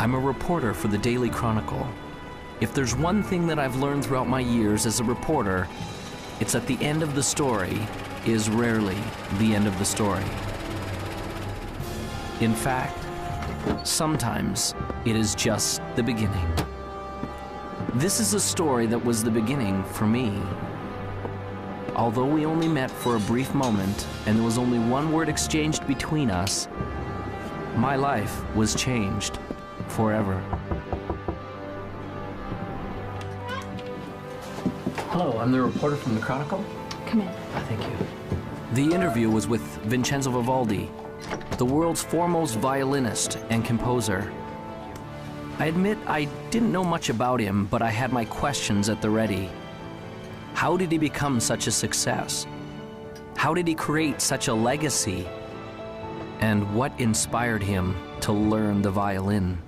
I'm a reporter for the Daily Chronicle. If there's one thing that I've learned throughout my years as a reporter, it's that the end of the story is rarely the end of the story. In fact, sometimes it is just the beginning. This is a story that was the beginning for me. Although we only met for a brief moment and there was only one word exchanged between us, my life was changed forever. Hello, I'm the reporter from the Chronicle. Come in. Thank you. The interview was with Vincenzo Vivaldi, the world's foremost violinist and composer. I admit I didn't know much about him, but I had my questions at the ready. How did he become such a success? How did he create such a legacy? And what inspired him to learn the violin?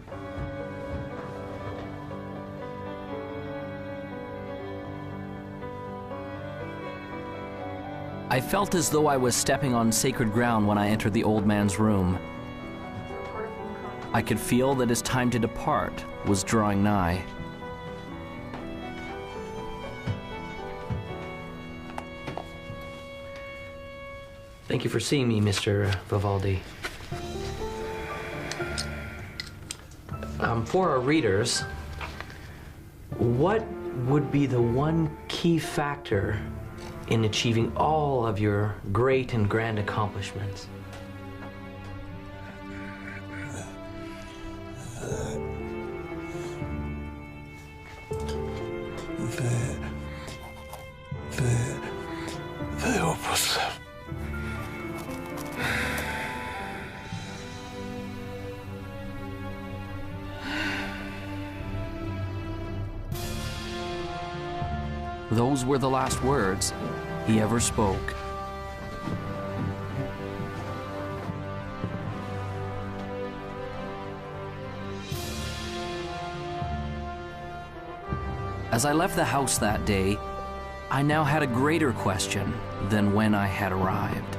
I felt as though I was stepping on sacred ground when I entered the old man's room. I could feel that his time to depart was drawing nigh. Thank you for seeing me, Mr. Vivaldi. For our readers, what would be the one key factor in achieving all of your great and grand accomplishments? The Opus. Those were the last words he ever spoke. As I left the house that day, I now had a greater question than when I had arrived.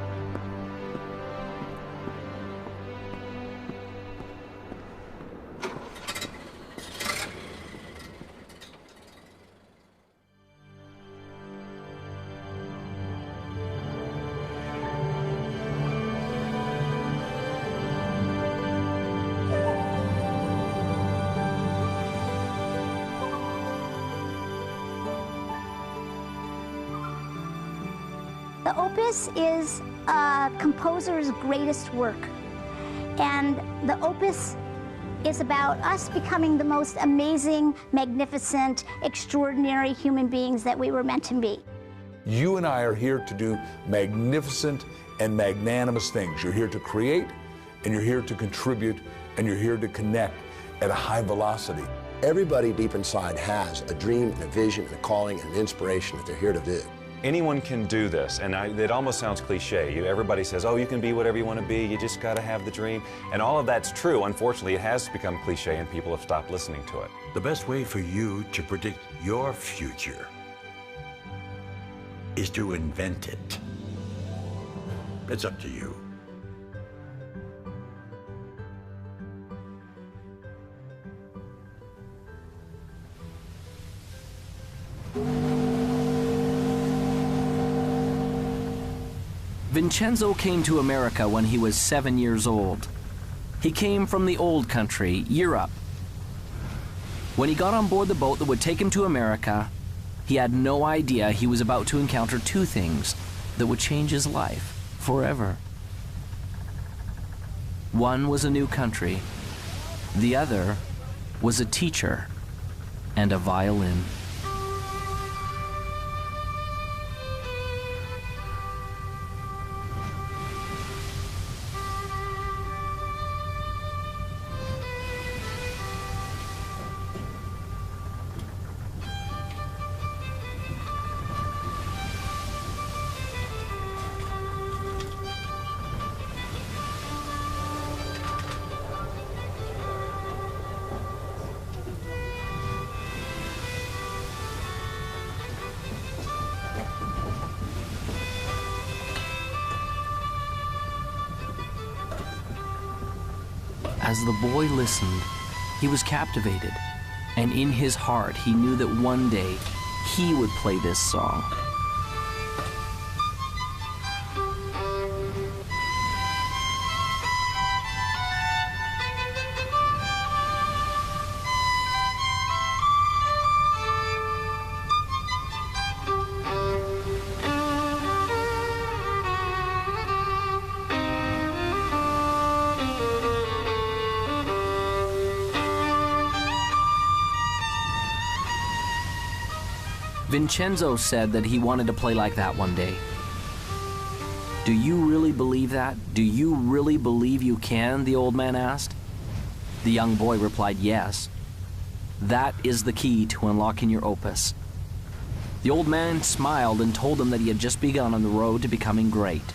The Opus is a composer's greatest work, and the Opus is about us becoming the most amazing, magnificent, extraordinary human beings that we were meant to be. You and I are here to do magnificent and magnanimous things. You're here to create, and you're here to contribute, and you're here to connect at a high velocity. Everybody deep inside has a dream and a vision and a calling and an inspiration that they're here to do. Anyone can do this, and it almost sounds cliche. Everybody says, oh, you can be whatever you want to be, you just got to have the dream. And all of that's true. Unfortunately, it has become cliche and people have stopped listening to it. The best way for you to predict your future is to invent it. It's up to you. Vincenzo came to America when he was 7 years old. He came from the old country, Europe. When he got on board the boat that would take him to America, he had no idea he was about to encounter two things that would change his life forever. One was a new country. The other was a teacher and a violin. As the boy listened, He was captivated, and in his heart he knew that one day he would play this song. Vincenzo said that he wanted to play like that one day. Do you really believe that? Do you really believe you can? The old man asked. The young boy replied, yes. That is the key to unlocking your opus. The old man smiled and told him that he had just begun on the road to becoming great.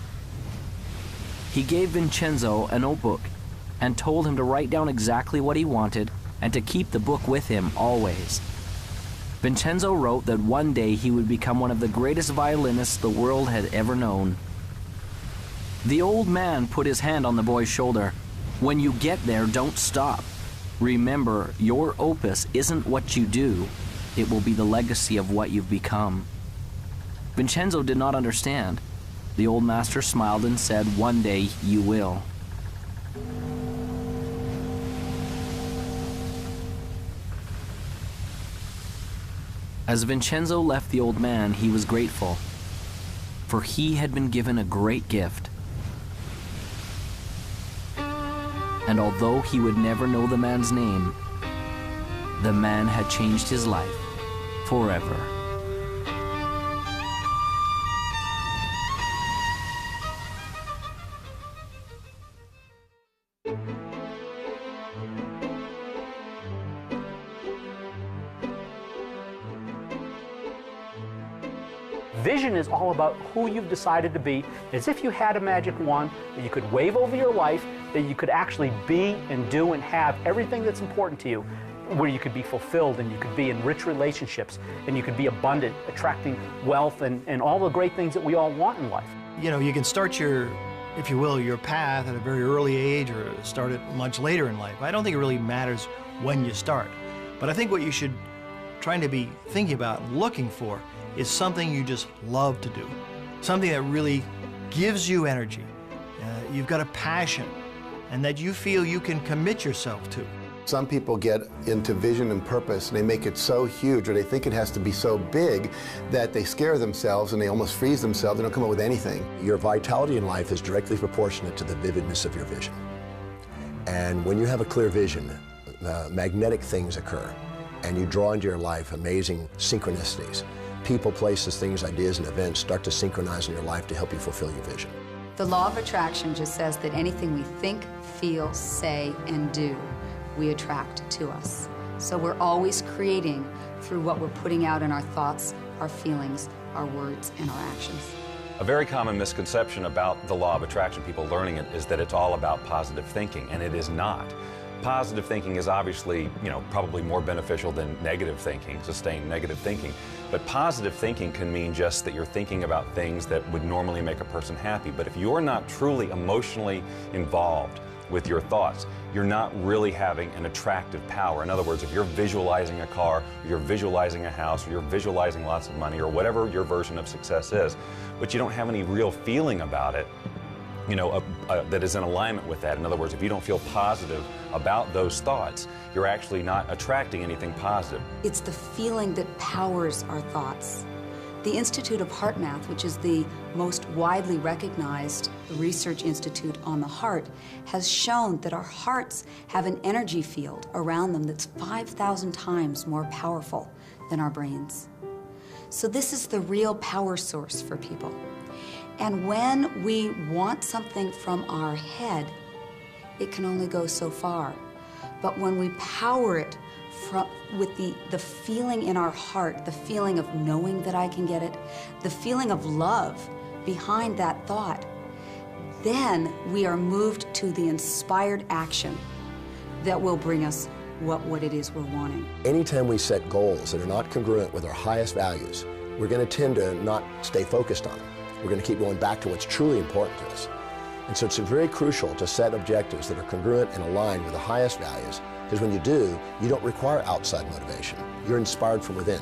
He gave Vincenzo a notebook and told him to write down exactly what he wanted and to keep the book with him always. Vincenzo wrote that one day he would become one of the greatest violinists the world had ever known. The old man put his hand on the boy's shoulder. When you get there, don't stop. Remember, your opus isn't what you do. It will be the legacy of what you've become. Vincenzo did not understand. The old master smiled and said, one day you will. As Vincenzo left the old man, he was grateful, for he had been given a great gift. And although he would never know the man's name, the man had changed his life forever. Vision is all about who you've decided to be, as if you had a magic wand that you could wave over your life, that you could actually be and do and have everything that's important to you, where you could be fulfilled and you could be in rich relationships and you could be abundant, attracting wealth and all the great things that we all want in life. You know, you can start your, if you will, your path at a very early age or start it much later in life. I don't think it really matters when you start, but I think what you should try to be thinking about and looking for is something you just love to do, something that really gives you energy, you've got a passion, and that you feel you can commit yourself to. Some people get into vision and purpose and they make it so huge, or they think it has to be so big that they scare themselves and they almost freeze themselves. They don't come up with anything. Your vitality in life is directly proportionate to the vividness of your vision. And when you have a clear vision, magnetic things occur, and you draw into your life amazing synchronicities. People, places, things, ideas, and events start to synchronize in your life to help you fulfill your vision. The law of attraction just says that anything we think, feel, say, and do, we attract to us. So we're always creating through what we're putting out in our thoughts, our feelings, our words, and our actions. A very common misconception about the law of attraction, people learning it, is that it's all about positive thinking, and it is not. Positive thinking is obviously, probably more beneficial than negative thinking, sustained negative thinking. But positive thinking can mean just that you're thinking about things that would normally make a person happy. But if you're not truly emotionally involved with your thoughts, you're not really having an attractive power. In other words, if you're visualizing a car, or you're visualizing a house, or you're visualizing lots of money, or whatever your version of success is, but you don't have any real feeling about it, that is in alignment with that. In other words, if you don't feel positive about those thoughts, you're actually not attracting anything positive. It's the feeling that powers our thoughts. The Institute of Heart Math, which is the most widely recognized research institute on the heart, has shown that our hearts have an energy field around them that's 5,000 times more powerful than our brains. So this is the real power source for people. And when we want something from our head, it can only go so far. But when we power it with the feeling in our heart, the feeling of knowing that I can get it, the feeling of love behind that thought, then we are moved to the inspired action that will bring us what it is we're wanting. Anytime we set goals that are not congruent with our highest values, we're going to tend to not stay focused on them. We're going to keep going back to what's truly important to us. And so it's very crucial to set objectives that are congruent and aligned with the highest values Because when you do, you don't require outside motivation. You're inspired from within.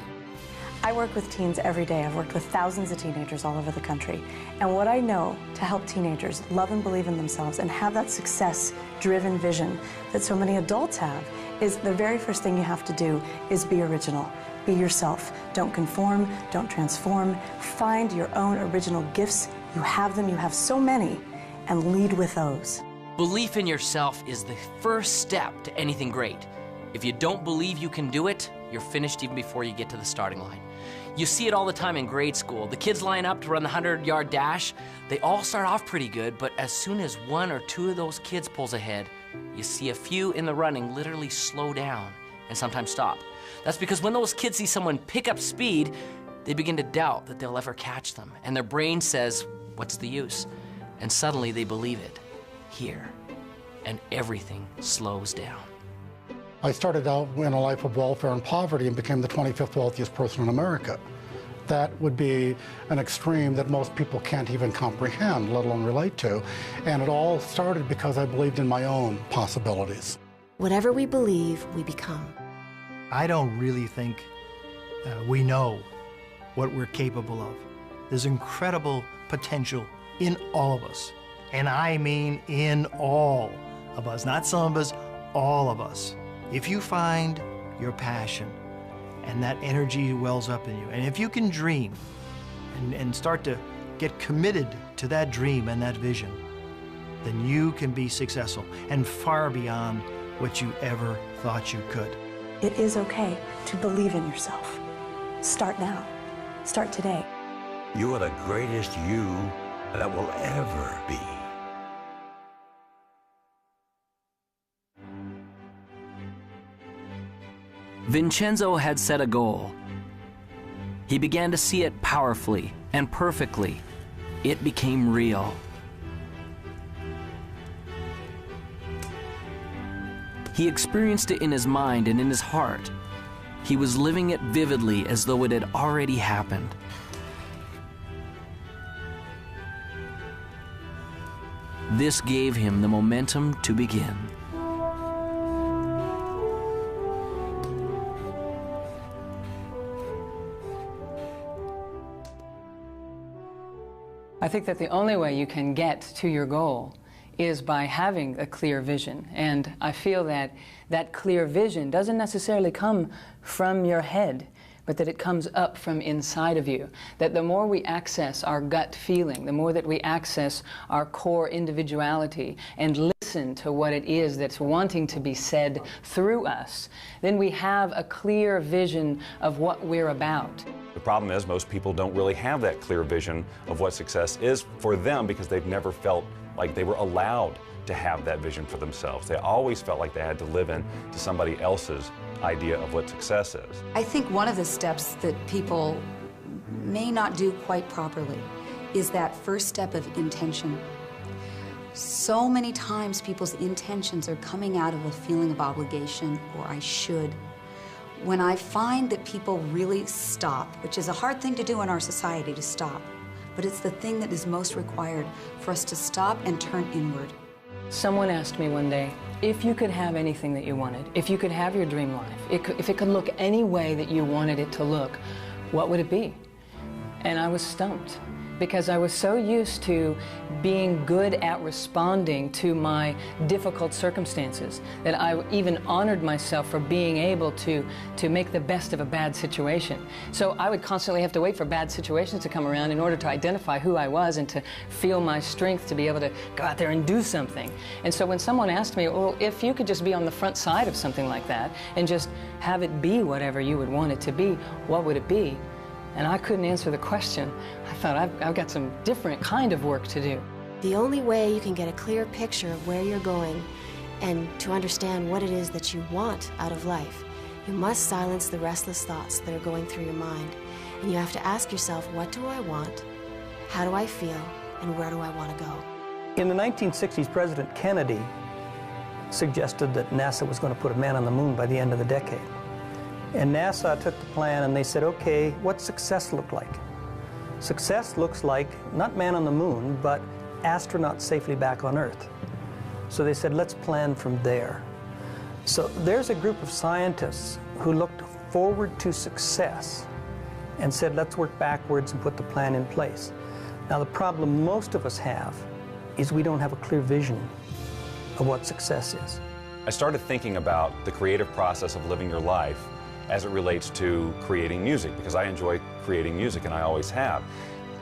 I work with teens every day. I've worked with thousands of teenagers all over the country. And what I know to help teenagers love and believe in themselves and have that success-driven vision that so many adults have is the very first thing you have to do is be original. Be yourself. Don't conform, don't transform. Find your own original gifts. You have them, you have so many, and lead with those. Belief in yourself is the first step to anything great. If you don't believe you can do it, you're finished even before you get to the starting line. You see it all the time in grade school. The kids line up to run the 100-yard dash. They all start off pretty good, but as soon as one or two of those kids pulls ahead, you see a few in the running literally slow down and sometimes stop. That's because when those kids see someone pick up speed, they begin to doubt that they'll ever catch them. And their brain says, what's the use? And suddenly they believe it here. And everything slows down. I started out in a life of welfare and poverty and became the 25th wealthiest person in America. That would be an extreme that most people can't even comprehend, let alone relate to. And it all started because I believed in my own possibilities. Whatever we believe, we become. I don't really think we know what we're capable of. There's incredible potential in all of us. And I mean in all of us, not some of us, all of us. If you find your passion and that energy wells up in you, and if you can dream and start to get committed to that dream and that vision, then you can be successful and far beyond what you ever thought you could. It is okay to believe in yourself. Start now. Start today. You are the greatest you that will ever be. Vincenzo had set a goal. He began to see it powerfully and perfectly. It became real. He experienced it in his mind and in his heart. He was living it vividly as though it had already happened. This gave him the momentum to begin. I think that the only way you can get to your goal is by having a clear vision. And I feel that that clear vision doesn't necessarily come from your head, but that it comes up from inside of you. That the more we access our gut feeling, the more that we access our core individuality and listen to what it is that's wanting to be said through us, then we have a clear vision of what we're about. The problem is most people don't really have that clear vision of what success is for them because they've never felt like they were allowed to have that vision for themselves. They always felt like they had to live in to somebody else's idea of what success is. I think one of the steps that people may not do quite properly is that first step of intention. So many times people's intentions are coming out of a feeling of obligation or I should. When I find that people really stop, which is a hard thing to do in our society, to stop, but it's the thing that is most required for us to stop and turn inward. Someone asked me one day, if you could have anything that you wanted, if you could have your dream life, if it could look any way that you wanted it to look, what would it be? And I was stumped, because I was so used to being good at responding to my difficult circumstances that I even honored myself for being able to make the best of a bad situation. So I would constantly have to wait for bad situations to come around in order to identify who I was and to feel my strength to be able to go out there and do something. And so when someone asked me, well, if you could just be on the front side of something like that and just have it be whatever you would want it to be, what would it be? And I couldn't answer the question. I thought, I've got some different kind of work to do. The only way you can get a clear picture of where you're going and to understand what it is that you want out of life, you must silence the restless thoughts that are going through your mind. And you have to ask yourself, what do I want? How do I feel? And where do I want to go? In the 1960s, President Kennedy suggested that NASA was going to put a man on the moon by the end of the decade. And NASA took the plan and they said, okay, what's success look like? Success looks like not man on the moon, but astronaut safely back on Earth. So they said, let's plan from there. So there's a group of scientists who looked forward to success and said, let's work backwards and put the plan in place. Now, the problem most of us have is we don't have a clear vision of what success is. I started thinking about the creative process of living your life as it relates to creating music, because I enjoy creating music and I always have.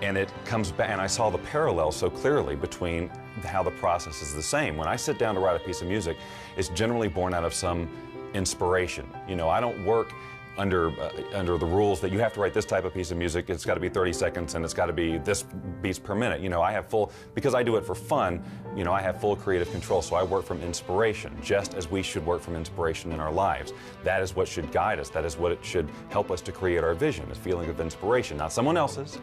And it comes back, and I saw the parallel so clearly between how the process is the same. When I sit down to write a piece of music, it's generally born out of some inspiration. You know, I don't work under the rules that you have to write this type of piece of music, it's got to be 30 seconds and it's got to be this beats per minute. You know, I have full, because I do it for fun, you know, I have full creative control, so I work from inspiration, just as we should work from inspiration in our lives. That is what should guide us, that is what it should help us to create our vision, a feeling of inspiration, not someone else's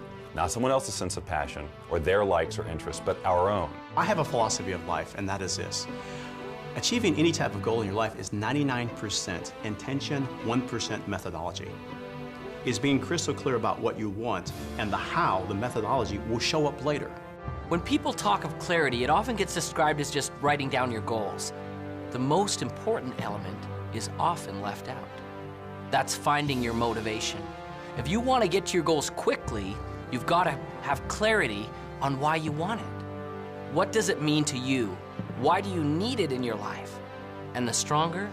sense of passion or their likes or interests, but our own. I have a philosophy of life, and that is this. Achieving any type of goal in your life is 99% intention, 1% methodology. Is being crystal clear about what you want and the how, the methodology, will show up later. When people talk of clarity, it often gets described as just writing down your goals. The most important element is often left out. That's finding your motivation. If you want to get to your goals quickly, you've got to have clarity on why you want it. What does it mean to you? Why do you need it in your life? And the stronger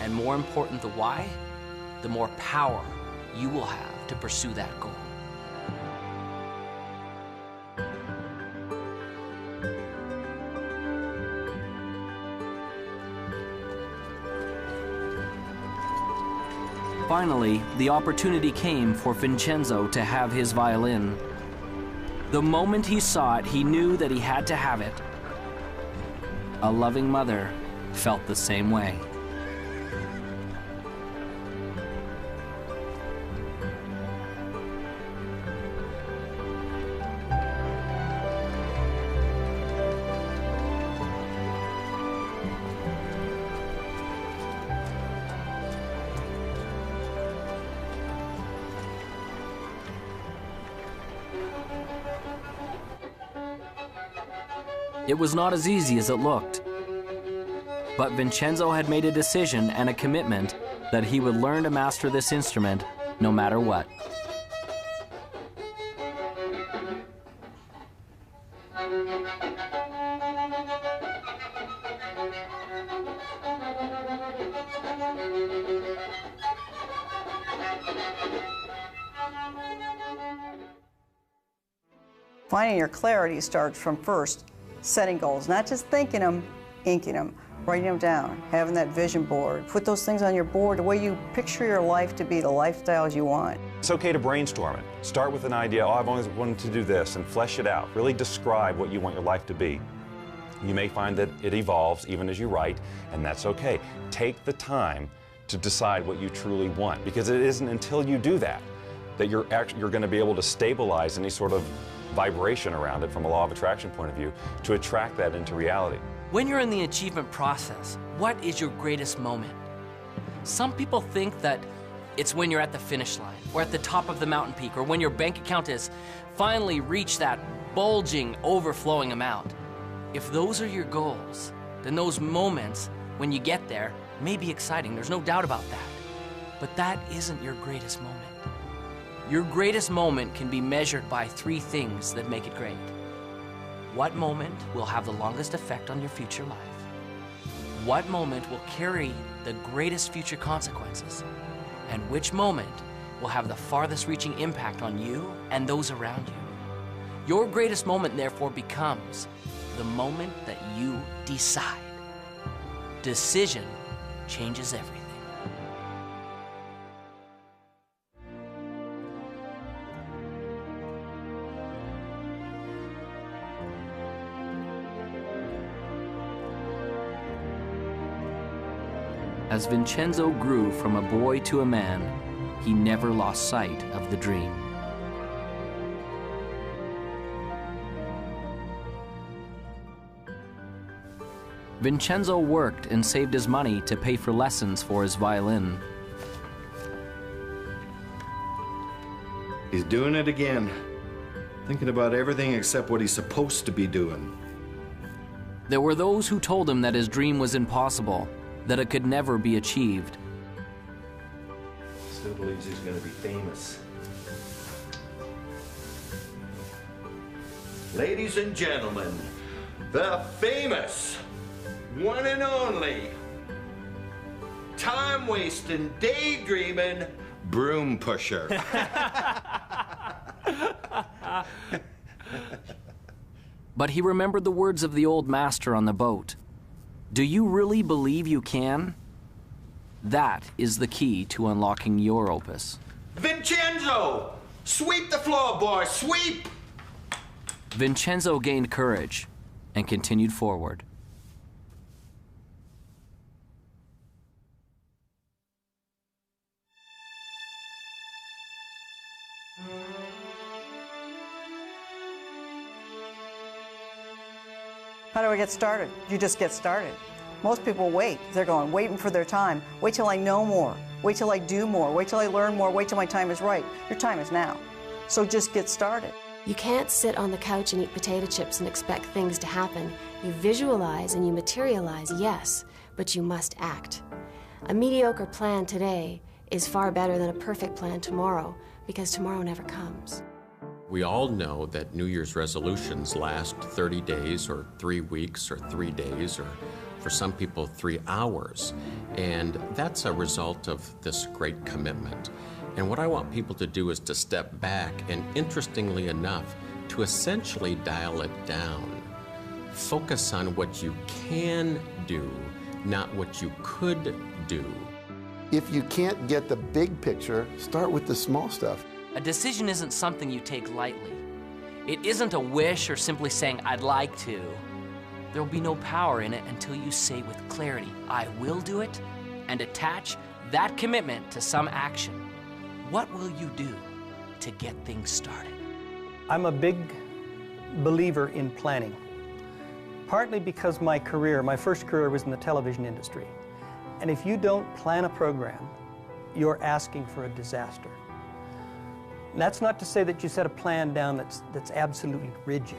and more important the why, the more power you will have to pursue that goal. Finally, the opportunity came for Vincenzo to have his violin. The moment he saw it, he knew that he had to have it. A loving mother felt the same way. It was not as easy as it looked. But Vincenzo had made a decision and a commitment that he would learn to master this instrument no matter what. Finding your clarity starts from first setting goals, not just thinking them, inking them, writing them down, having that vision board. Put those things on your board, the way you picture your life to be, the lifestyles you want. It's okay to brainstorm it. Start with an idea, oh, I've always wanted to do this, and flesh it out. Really describe what you want your life to be. You may find that it evolves even as you write, and that's okay. Take the time to decide what you truly want, because it isn't until you do that that you're going to be able to stabilize any sort of vibration around it from a law of attraction point of view to attract that into reality. When you're in the achievement process, what is your greatest moment? Some people think that it's when you're at the finish line, or at the top of the mountain peak, or when your bank account has finally reached that bulging, overflowing amount. If those are your goals, then those moments when you get there may be exciting, there's no doubt about that. But that isn't your greatest moment. Your greatest moment can be measured by three things that make it great. What moment will have the longest effect on your future life? What moment will carry the greatest future consequences? And which moment will have the farthest reaching impact on you and those around you? Your greatest moment, therefore, becomes the moment that you decide. Decision changes everything. As Vincenzo grew from a boy to a man, he never lost sight of the dream. Vincenzo worked and saved his money to pay for lessons for his violin. He's doing it again. Thinking about everything except what he's supposed to be doing. There were those who told him that his dream was impossible, that it could never be achieved. Still believes he's going to be famous. Ladies and gentlemen, the famous, one and only, time-wasting, daydreaming, broom pusher. But he remembered the words of the old master on the boat. Do you really believe you can? That is the key to unlocking your opus. Vincenzo! Sweep the floor, boy, sweep! Vincenzo gained courage and continued forward. How do I get started? You just get started. Most people wait. They're going, waiting for their time. Wait till I know more. Wait till I do more. Wait till I learn more. Wait till my time is right. Your time is now. So just get started. You can't sit on the couch and eat potato chips and expect things to happen. You visualize and you materialize, yes, but you must act. A mediocre plan today is far better than a perfect plan tomorrow, because tomorrow never comes. We all know that New Year's resolutions last 30 days or 3 weeks or 3 days or for some people 3 hours. And that's a result of this great commitment. And what I want people to do is to step back and, interestingly enough, to essentially dial it down. Focus on what you can do, not what you could do. If you can't get the big picture, start with the small stuff. A decision isn't something you take lightly. It isn't a wish or simply saying, I'd like to. There will be no power in it until you say with clarity, I will do it, and attach that commitment to some action. What will you do to get things started? I'm a big believer in planning, partly because my first career was in the television industry. And if you don't plan a program, you're asking for a disaster. And that's not to say that you set a plan down that's absolutely rigid,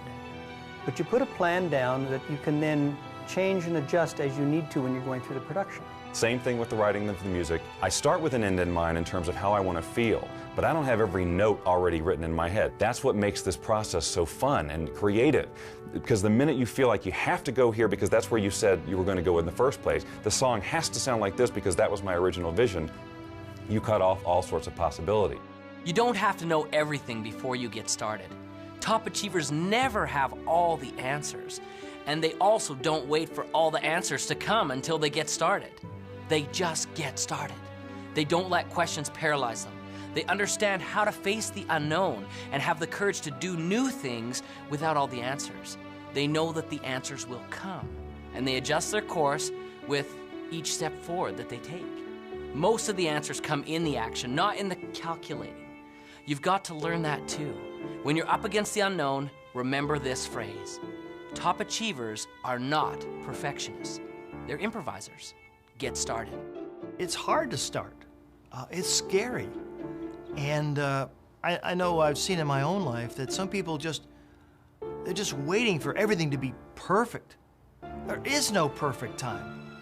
but you put a plan down that you can then change and adjust as you need to when you're going through the production. Same thing with the writing of the music. I start with an end in mind in terms of how I want to feel, but I don't have every note already written in my head. That's what makes this process so fun and creative, because the minute you feel like you have to go here because that's where you said you were going to go in the first place, the song has to sound like this because that was my original vision, you cut off all sorts of possibility. You don't have to know everything before you get started. Top achievers never have all the answers, and they also don't wait for all the answers to come until they get started. They just get started. They don't let questions paralyze them. They understand how to face the unknown and have the courage to do new things without all the answers. They know that the answers will come, and they adjust their course with each step forward that they take. Most of the answers come in the action, not in the calculating. You've got to learn that too. When you're up against the unknown, remember this phrase. Top achievers are not perfectionists. They're improvisers. Get started. It's hard to start. It's scary. And I know I've seen in my own life that some people they're just waiting for everything to be perfect. There is no perfect time.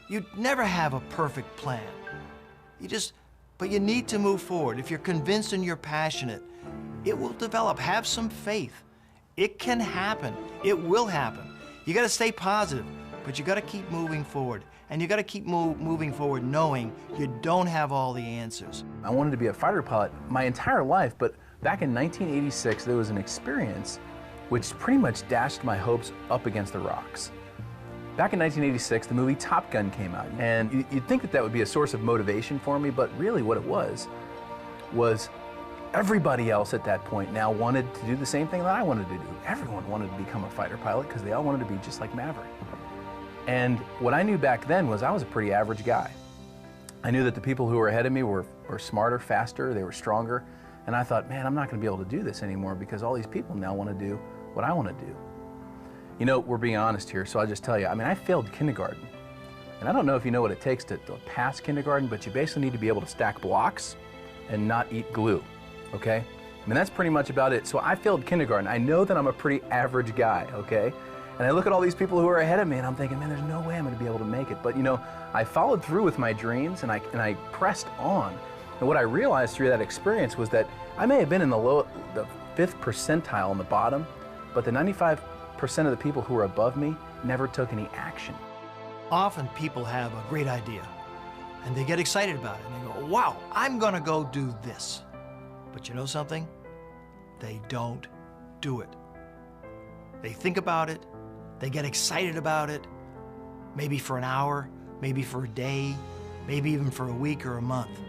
You never have a perfect plan. But you need to move forward. If you're convinced and you're passionate, it will develop. Have some faith. It can happen. It will happen. You got to stay positive, but you got to keep moving forward. And you got to keep moving forward knowing you don't have all the answers. I wanted to be a fighter pilot my entire life, but back in 1986, there was an experience which pretty much dashed my hopes up against the rocks. Back in 1986, the movie Top Gun came out, and you'd think that would be a source of motivation for me, but really what it was everybody else at that point now wanted to do the same thing that I wanted to do. Everyone wanted to become a fighter pilot because they all wanted to be just like Maverick. And what I knew back then was I was a pretty average guy. I knew that the people who were ahead of me were smarter, faster, they were stronger, and I thought, man, I'm not going to be able to do this anymore because all these people now want to do what I want to do. You know, we're being honest here, so I'll just tell you, I mean, I failed kindergarten. And I don't know if you know what it takes to pass kindergarten, but you basically need to be able to stack blocks and not eat glue, okay? I mean, that's pretty much about it. So I failed kindergarten. I know that I'm a pretty average guy, okay? And I look at all these people who are ahead of me, and I'm thinking, man, there's no way I'm going to be able to make it. But you know, I followed through with my dreams, and I pressed on. And what I realized through that experience was that I may have been in the 5th percentile on the bottom, but the 95% of the people who were above me never took any action. Often people have a great idea, and they get excited about it, and they go, wow, I'm going to go do this. But you know something? They don't do it. They think about it. They get excited about it, maybe for an hour, maybe for a day, maybe even for a week or a month,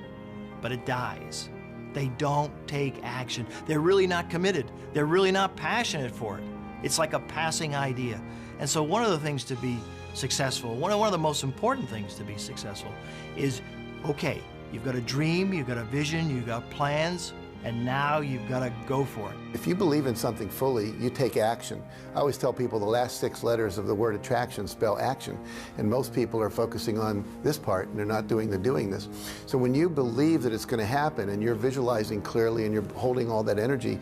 but it dies. They don't take action. They're really not committed. They're really not passionate for it. It's like a passing idea. And so one of the things to be successful, one of the most important things to be successful is, okay, you've got a dream, you've got a vision, you've got plans, and now you've got to go for it. If you believe in something fully, you take action. I always tell people the last 6 letters of the word attraction spell action, and most people are focusing on this part and they're not doing the doing this. So when you believe that it's going to happen and you're visualizing clearly and you're holding all that energy,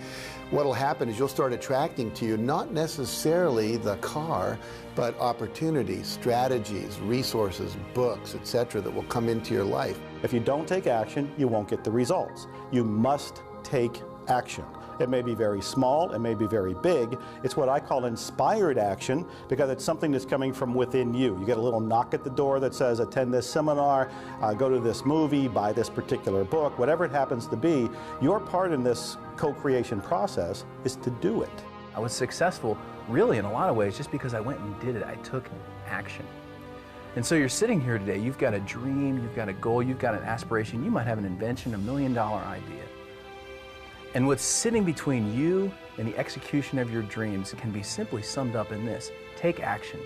what'll happen is you'll start attracting to you not necessarily the car, but opportunities, strategies, resources, books, etc. that will come into your life. If you don't take action, you won't get the results. You must take action. It may be very small, it may be very big. It's what I call inspired action because it's something that's coming from within you. You get a little knock at the door that says, attend this seminar, go to this movie, buy this particular book, whatever it happens to be. Your part in this co-creation process is to do it. I was successful really in a lot of ways just because I went and did it. I took action. And so you're sitting here today, you've got a dream, you've got a goal, you've got an aspiration, you might have an invention, $1 million idea. And what's sitting between you and the execution of your dreams can be simply summed up in this: take action,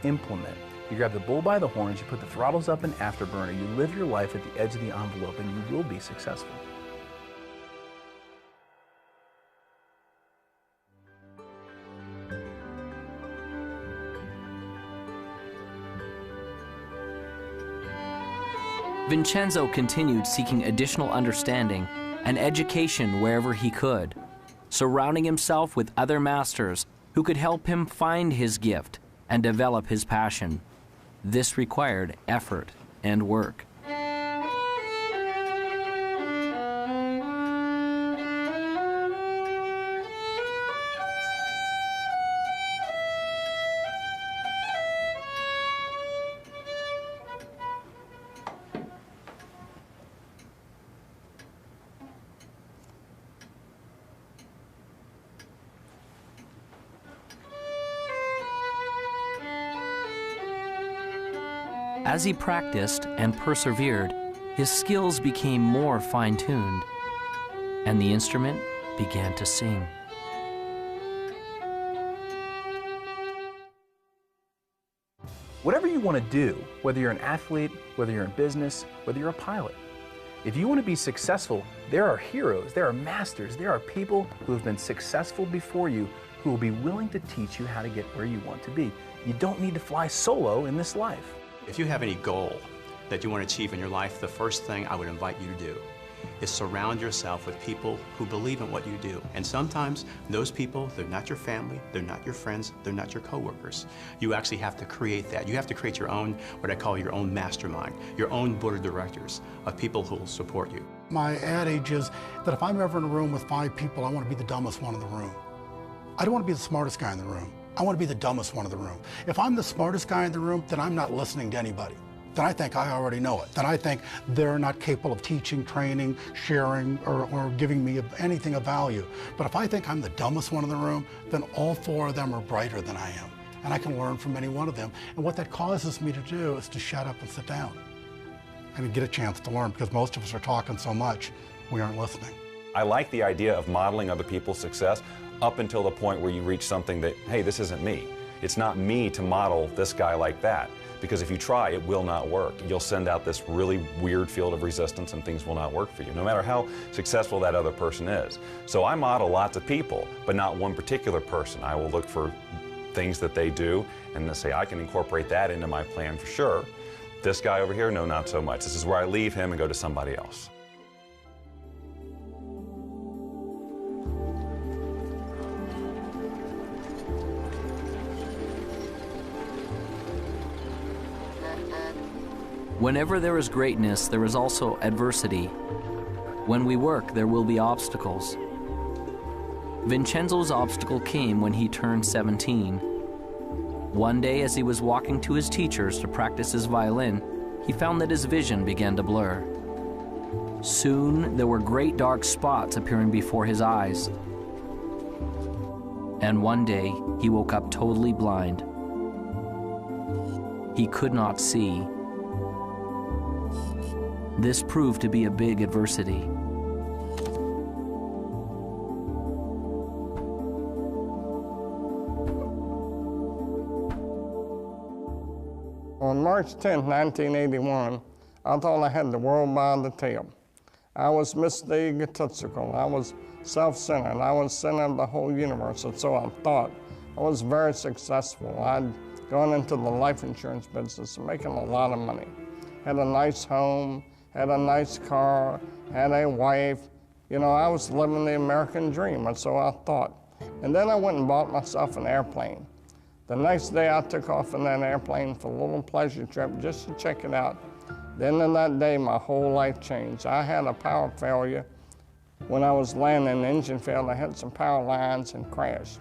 implement. You grab the bull by the horns, you put the throttles up in afterburner, you live your life at the edge of the envelope, and you will be successful. Vincenzo continued seeking additional understanding and education wherever he could, surrounding himself with other masters who could help him find his gift and develop his passion. This required effort and work. As he practiced and persevered, his skills became more fine-tuned, and the instrument began to sing. Whatever you want to do, whether you're an athlete, whether you're in business, whether you're a pilot, if you want to be successful, there are heroes, there are masters, there are people who have been successful before you who will be willing to teach you how to get where you want to be. You don't need to fly solo in this life. If you have any goal that you want to achieve in your life, the first thing I would invite you to do is surround yourself with people who believe in what you do. And sometimes those people, they're not your family, they're not your friends, they're not your coworkers. You actually have to create that. You have to create your own, what I call your own mastermind, your own board of directors of people who will support you. My adage is that if I'm ever in a room with 5 people, I want to be the dumbest one in the room. I don't want to be the smartest guy in the room. I want to be the dumbest one in the room. If I'm the smartest guy in the room, then I'm not listening to anybody. Then I think I already know it. Then I think they're not capable of teaching, training, sharing, or giving me anything of value. But if I think I'm the dumbest one in the room, then all 4 of them are brighter than I am. And I can learn from any one of them. And what that causes me to do is to shut up and sit down and get a chance to learn, because most of us are talking so much, we aren't listening. I like the idea of modeling other people's success up until the point where you reach something that, hey, this isn't me. It's not me to model this guy like that. Because if you try, it will not work. You'll send out this really weird field of resistance and things will not work for you, no matter how successful that other person is. So I model lots of people, but not one particular person. I will look for things that they do and say, I can incorporate that into my plan for sure. This guy over here, no, not so much. This is where I leave him and go to somebody else. Whenever there is greatness, there is also adversity. When we work, there will be obstacles. Vincenzo's obstacle came when he turned 17. One day, as he was walking to his teacher's to practice his violin, he found that his vision began to blur. Soon, there were great dark spots appearing before his eyes. And one day, he woke up totally blind. He could not see. This proved to be a big adversity. On March 10, 1981, I thought I had the world by the tail. I was Mr. Egotistical. I was self-centered. I was center of the whole universe, and so I thought. I was very successful. I'd gone into the life insurance business, making a lot of money. Had a nice home, had a nice car, had a wife. You know, I was living the American dream, and so I thought. And then I went and bought myself an airplane. The next day I took off in that airplane for a little pleasure trip just to check it out. Then in that day, my whole life changed. I had a power failure. When I was landing, the engine failed. I hit some power lines and crashed.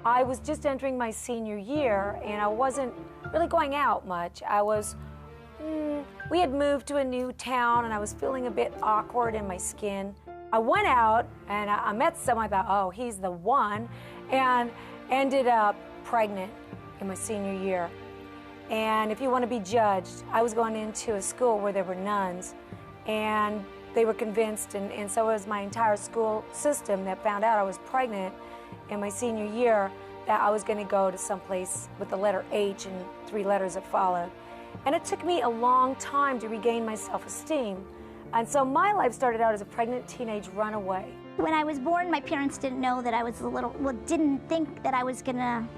I was just entering my senior year, and I wasn't really going out much. We had moved to a new town, and I was feeling a bit awkward in my skin. I went out, and I met someone. I thought, oh, he's the one, and ended up pregnant in my senior year. And if you want to be judged, I was going into a school where there were nuns, and they were convinced, and so was my entire school system, that found out I was pregnant in my senior year, that I was going to go to someplace with the letter H and 3 letters that followed. And it took me a long time to regain my self-esteem. And so my life started out as a pregnant teenage runaway. When I was born, my parents didn't know that I was didn't think that I was gonna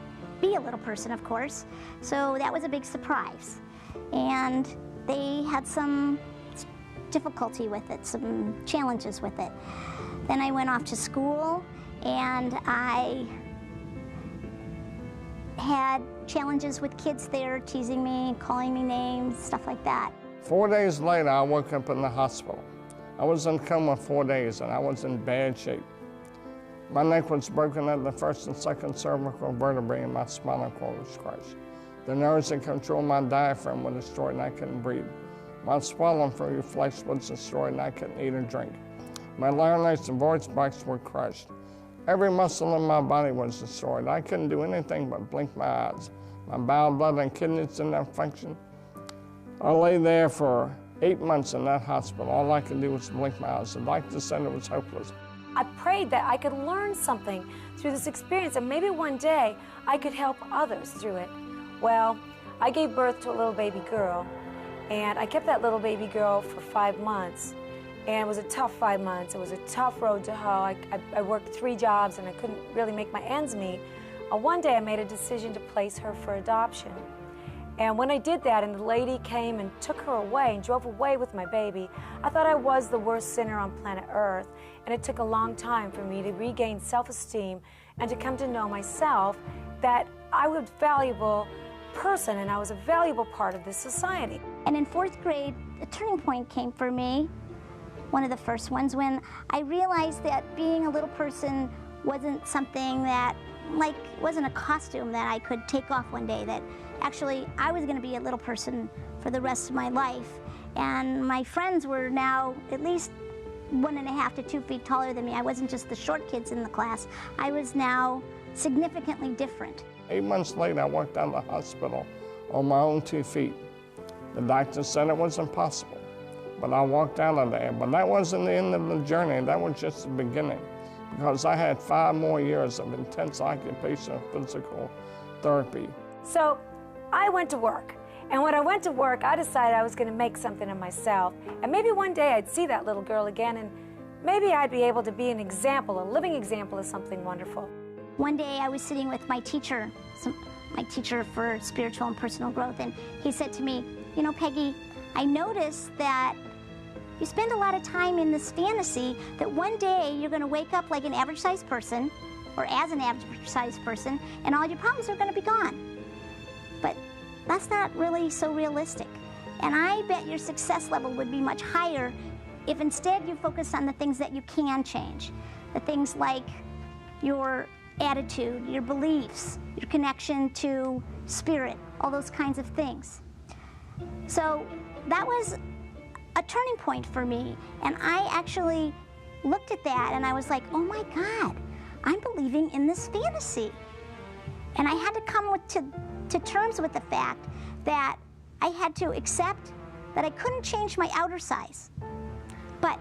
be a little person, of course. So that was a big surprise. And they had some difficulty with it, some challenges with it. Then I went off to school, and I had challenges with kids there, teasing me, calling me names, stuff like that. 4 days later, I woke up in the hospital. I was in coma 4 days, and I was in bad shape. My neck was broken at the first and second cervical vertebrae, and my spinal cord was crushed. The nerves that control my diaphragm were destroyed, and I couldn't breathe. My swelling through your flesh was destroyed, and I couldn't eat or drink. My larynx and voice box were crushed. Every muscle in my body was destroyed. I couldn't do anything but blink my eyes. My bowel, blood, and kidneys didn't have function. I lay there for 8 months in that hospital. All I could do was blink my eyes. The doctor said it was hopeless. I prayed that I could learn something through this experience, and maybe one day I could help others through it. Well, I gave birth to a little baby girl, and I kept that little baby girl for 5 months. And it was a tough 5 months. It was a tough road to hoe. I worked 3 jobs, and I couldn't really make my ends meet. One day I made a decision to place her for adoption. And when I did that, and the lady came and took her away and drove away with my baby, I thought I was the worst sinner on planet Earth. And it took a long time for me to regain self-esteem and to come to know myself, that I was a valuable person and I was a valuable part of this society. And in 4th grade, a turning point came for me, one of the first ones, when I realized that being a little person wasn't something that, wasn't a costume that I could take off one day, that actually I was going to be a little person for the rest of my life. And my friends were now at least 1.5 to 2 feet taller than me. I wasn't just the short kids in the class. I was now significantly different. 8 months later, I walked out of the hospital on my own 2 feet. The doctor said it was impossible, but I walked out of there. But that wasn't the end of the journey. That was just the beginning, because I had 5 more years of intense occupational physical therapy. So I went to work. And when I went to work, I decided I was going to make something of myself. And maybe one day I'd see that little girl again, and maybe I'd be able to be an example, a living example of something wonderful. One day I was sitting with my teacher for spiritual and personal growth, and he said to me, you know, Peggy, I noticed that you spend a lot of time in this fantasy that one day you're going to wake up like an average-sized person, or as an average-sized person, and all your problems are going to be gone. But that's not really so realistic. And I bet your success level would be much higher if instead you focus on the things that you can change. The things like your attitude, your beliefs, your connection to spirit, all those kinds of things. So that was a turning point for me. And I actually looked at that and I was like, oh my God, I'm believing in this fantasy. And I had to come to terms with the fact that I had to accept that I couldn't change my outer size. But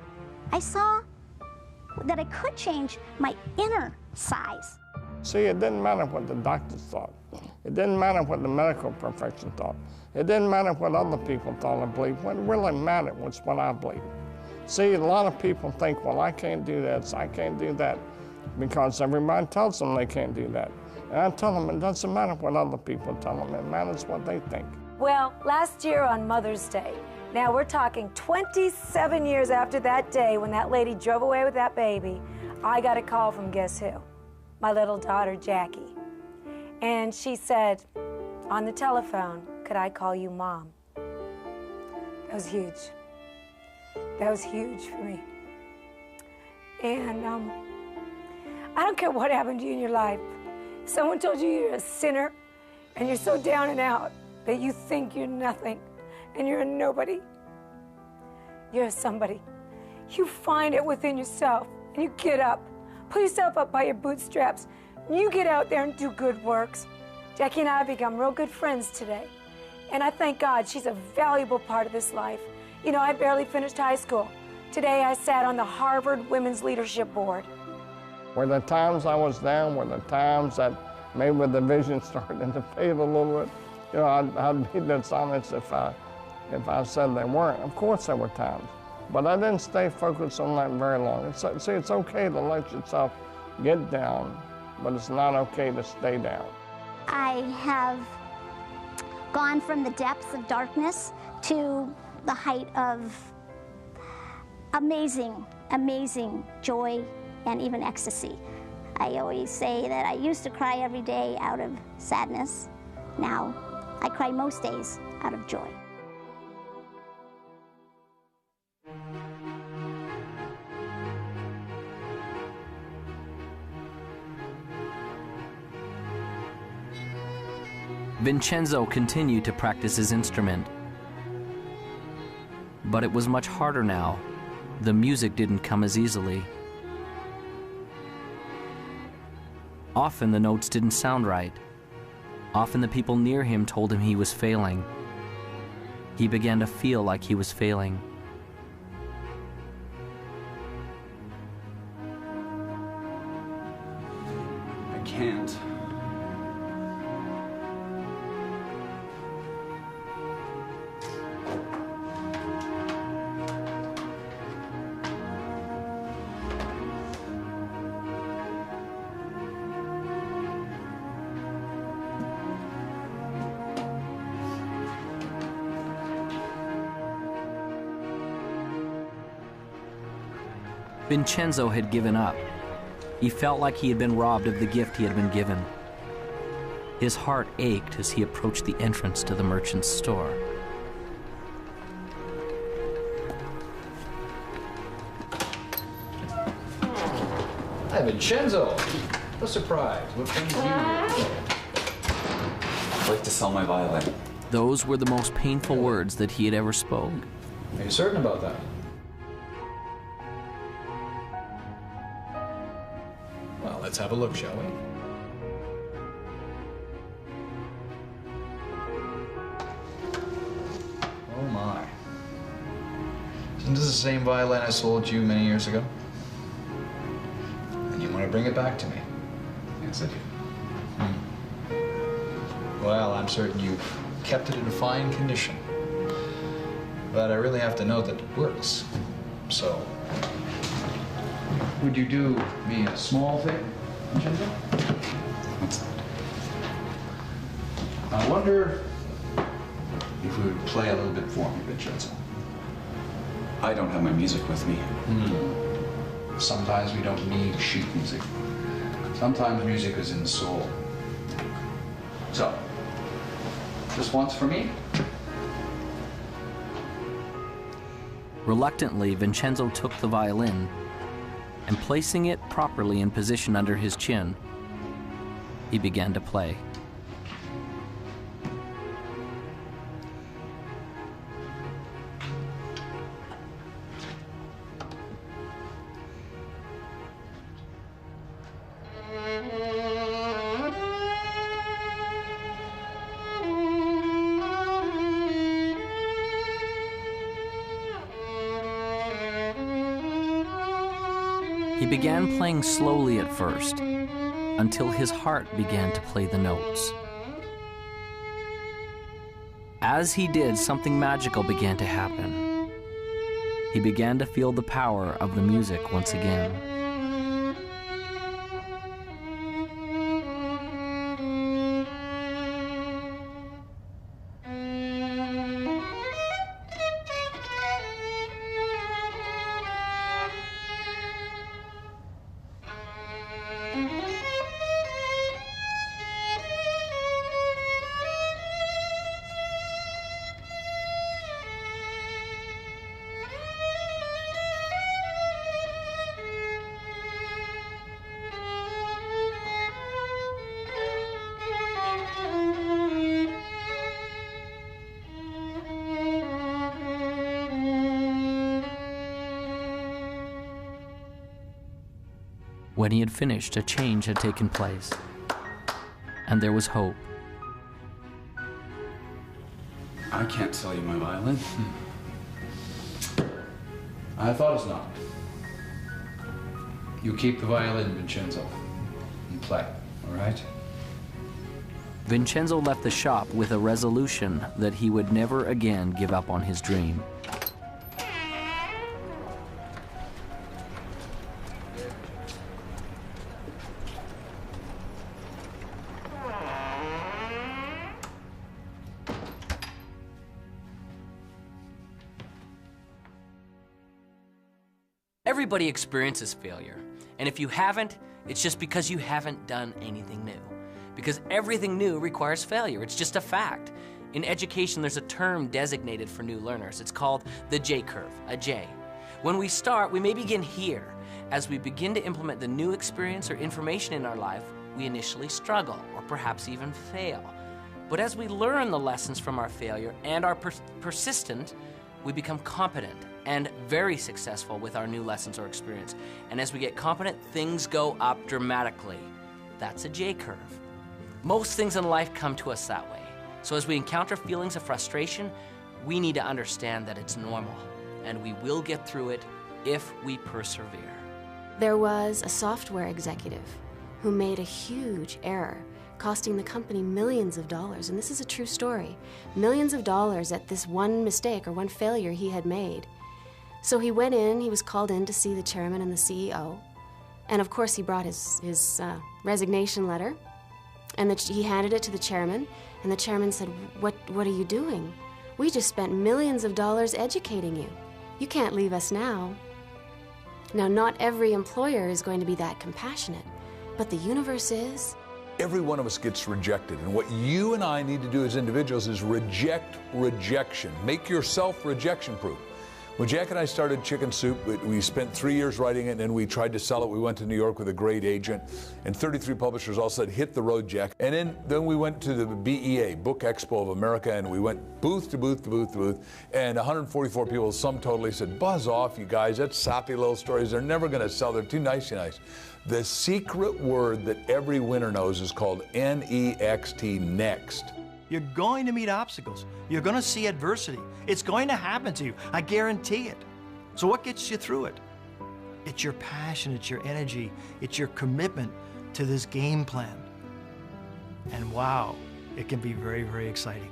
I saw that I could change my inner size. See, it didn't matter what the doctors thought. It didn't matter what the medical profession thought. It didn't matter what other people thought or believed. What really mattered was what I believed. See, a lot of people think, well, I can't do this, I can't do that, because everybody tells them they can't do that. And I tell them it doesn't matter what other people tell them, it matters what they think. Well, last year on Mother's Day, now we're talking 27 years after that day when that lady drove away with that baby, I got a call from guess who? My little daughter, Jackie. And she said on the telephone, could I call you Mom? That was huge. That was huge for me. And I don't care what happened to you in your life. If someone told you you're a sinner and you're so down and out that you think you're nothing and you're a nobody, you're a somebody. You find it within yourself and you get up. Pull yourself up by your bootstraps. And you get out there and do good works. Jackie and I have become real good friends today. And I thank God she's a valuable part of this life. You know, I barely finished high school. Today I sat on the Harvard Women's Leadership Board. Were the times I was down, were the times that maybe the vision started to fade a little bit. You know, I'd be dishonest if I said they weren't. Of course there were times. But I didn't stay focused on that very long. See, it's okay to let yourself get down, but it's not okay to stay down. I have gone from the depths of darkness to the height of amazing, amazing joy and even ecstasy. I always say that I used to cry every day out of sadness. Now, I cry most days out of joy. Vincenzo continued to practice his instrument. But it was much harder now. The music didn't come as easily. Often the notes didn't sound right. Often the people near him told him he was failing. He began to feel like he was failing. I can't. Vincenzo had given up. He felt like he had been robbed of the gift he had been given. His heart ached as he approached the entrance to the merchant's store. Hi, Vincenzo. A surprise. What brings you here? I'd like to sell my violin. Those were the most painful words that he had ever spoke. Are you certain about that? Well, let's have a look, shall we? Oh my. Isn't this the same violin I sold you many years ago? And you want to bring it back to me? Yes, I do. Well, I'm certain you've kept it in fine condition. But I really have to know that it works. So, would you do me a small favor, Vincenzo? What's that? I wonder if you would play a little bit for me, Vincenzo. I don't have my music with me. Sometimes we don't need sheet music. Sometimes music is in the soul. So, just once for me? Reluctantly, Vincenzo took the violin and, placing it properly in position under his chin, he began to play. He began playing slowly at first, until his heart began to play the notes. As he did, something magical began to happen. He began to feel the power of the music once again. When he had finished, a change had taken place, and there was hope. I can't sell you my violin. I thought as not. You keep the violin, Vincenzo, and play, all right? Vincenzo left the shop with a resolution that he would never again give up on his dream. Everybody experiences failure, and if you haven't, it's just because you haven't done anything new. Because everything new requires failure, it's just a fact. In education, there's a term designated for new learners. It's called the J-curve, a J. When we start, we may begin here. As we begin to implement the new experience or information in our life, we initially struggle, or perhaps even fail. But as we learn the lessons from our failure and are persistent, we become competent and very successful with our new lessons or experience. And as we get competent, things go up dramatically. That's a J-curve. Most things in life come to us that way. So as we encounter feelings of frustration, we need to understand that it's normal, and we will get through it if we persevere. There was a software executive who made a huge error, costing the company millions of dollars, and this is a true story. Millions of dollars at this one mistake or one failure he had made. So he went in, he was called in to see the chairman and the CEO, and of course he brought his resignation letter, and he handed it to the chairman, and the chairman said, what are you doing? We just spent millions of dollars educating you. You can't leave us now. Now, not every employer is going to be that compassionate, but the universe is. Every one of us gets rejected, and what you and I need to do as individuals is reject rejection. Make yourself rejection-proof. When Jack and I started Chicken Soup, we spent 3 years writing it, and then we tried to sell it. We went to New York with a great agent, and 33 publishers all said, hit the road, Jack. And then we went to the BEA, Book Expo of America, and we went booth to booth to booth to booth, and 144 people, sum totally, said, buzz off, you guys, that's soppy little stories. They're never going to sell. They're too nice. The secret word that every winner knows is called N-E-X-T, next. You're going to meet obstacles. You're going to see adversity. It's going to happen to you. I guarantee it. So what gets you through it? It's your passion, it's your energy, it's your commitment to this game plan. And wow, it can be very, very exciting.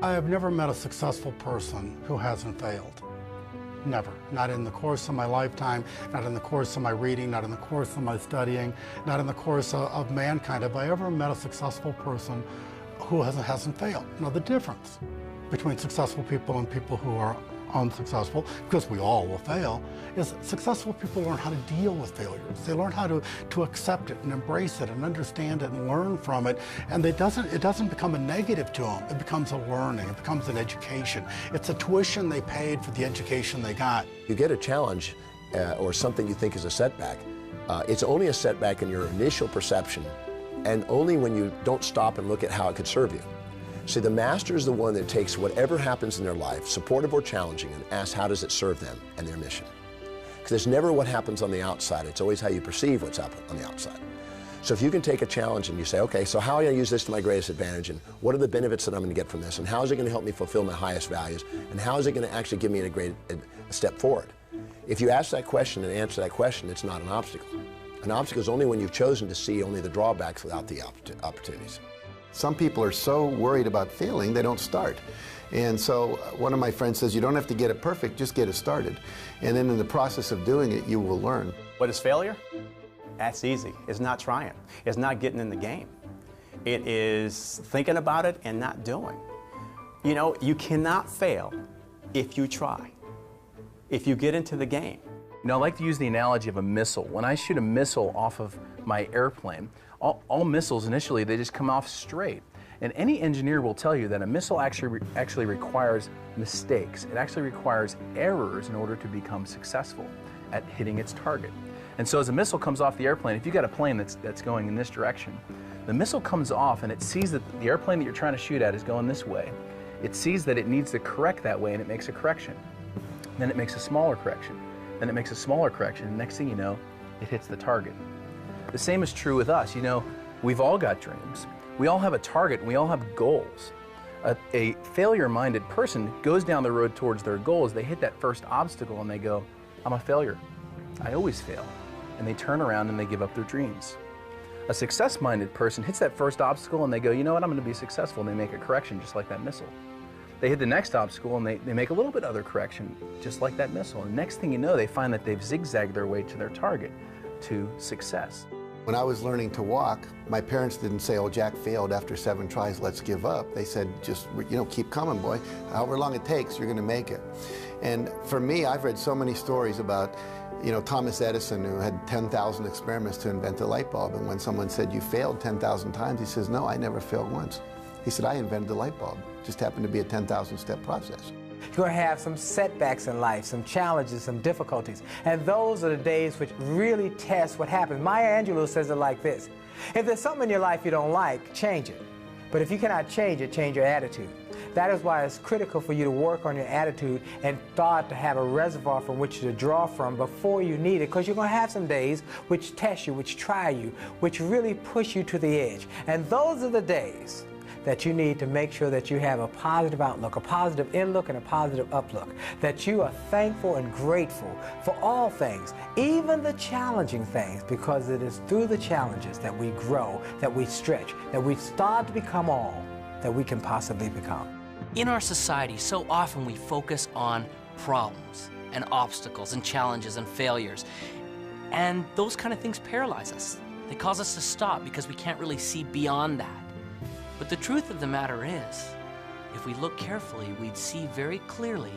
I have never met a successful person who hasn't failed. Never. Not in the course of my lifetime, not in the course of my reading, not in the course of my studying, not in the course of mankind. Have I ever met a successful person who hasn't failed? Now, the difference between successful people and people who are unsuccessful, because we all will fail, is successful people learn how to deal with failures. They learn how to accept it and embrace it and understand it and learn from it. And it doesn't become a negative to them. It becomes a learning. It becomes an education. It's a tuition they paid for the education they got. You get a challenge or something you think is a setback. It's only a setback in your initial perception, and only when you don't stop and look at how it could serve you. See, the master is the one that takes whatever happens in their life, supportive or challenging, and asks how does it serve them and their mission. Because it's never what happens on the outside, it's always how you perceive what's happening on the outside. So if you can take a challenge and you say, okay, so how are I going to use this to my greatest advantage, and what are the benefits that I'm going to get from this, and how is it going to help me fulfill my highest values, and how is it going to actually give me a step forward? If you ask that question and answer that question, it's not an obstacle. An obstacle is only when you've chosen to see only the drawbacks without the opportunities. Some people are so worried about failing, they don't start. And so one of my friends says, you don't have to get it perfect, just get it started. And then in the process of doing it, you will learn. What is failure? That's easy. It's not trying. It's not getting in the game. It is thinking about it and not doing. You know, you cannot fail if you try, if you get into the game. You know, I like to use the analogy of a missile. When I shoot a missile off of my airplane, all missiles initially, they just come off straight. And any engineer will tell you that a missile actually requires mistakes. It actually requires errors in order to become successful at hitting its target. And so as a missile comes off the airplane, if you've got a plane that's going in this direction, the missile comes off and it sees that the airplane that you're trying to shoot at is going this way. It sees that it needs to correct that way, and it makes a correction. Then it makes a smaller correction. Then it makes a smaller correction, and next thing you know, it hits the target. The same is true with us. You know, we've all got dreams. We all have a target, and we all have goals. A failure-minded person goes down the road towards their goals. They hit that first obstacle, and they go, I'm a failure. I always fail. And they turn around and they give up their dreams. A success-minded person hits that first obstacle, and they go, you know what, I'm going to be successful, and they make a correction just like that missile. They hit the next obstacle, and they make a little bit other correction, just like that missile. And next thing you know, they find that they've zigzagged their way to their target, to success. When I was learning to walk, my parents didn't say, oh, Jack failed after 7 tries, let's give up. They said, just, you know, keep coming, boy. However long it takes, you're going to make it. And for me, I've read so many stories about, you know, Thomas Edison, who had 10,000 experiments to invent the light bulb. And when someone said, you failed 10,000 times, he says, no, I never failed once. He said, I invented the light bulb. It just happened to be a 10,000-step process. You're going to have some setbacks in life, some challenges, some difficulties. And those are the days which really test what happens. Maya Angelou says it like this: if there's something in your life you don't like, change it. But if you cannot change it, change your attitude. That is why it's critical for you to work on your attitude and start to have a reservoir from which to draw from before you need it, because you're going to have some days which test you, which try you, which really push you to the edge. And those are the days that you need to make sure that you have a positive outlook, a positive inlook, and a positive uplook, that you are thankful and grateful for all things, even the challenging things, because it is through the challenges that we grow, that we stretch, that we start to become all that we can possibly become. In our society, so often we focus on problems and obstacles and challenges and failures, and those kind of things paralyze us. They cause us to stop because we can't really see beyond that. But the truth of the matter is, if we look carefully, we'd see very clearly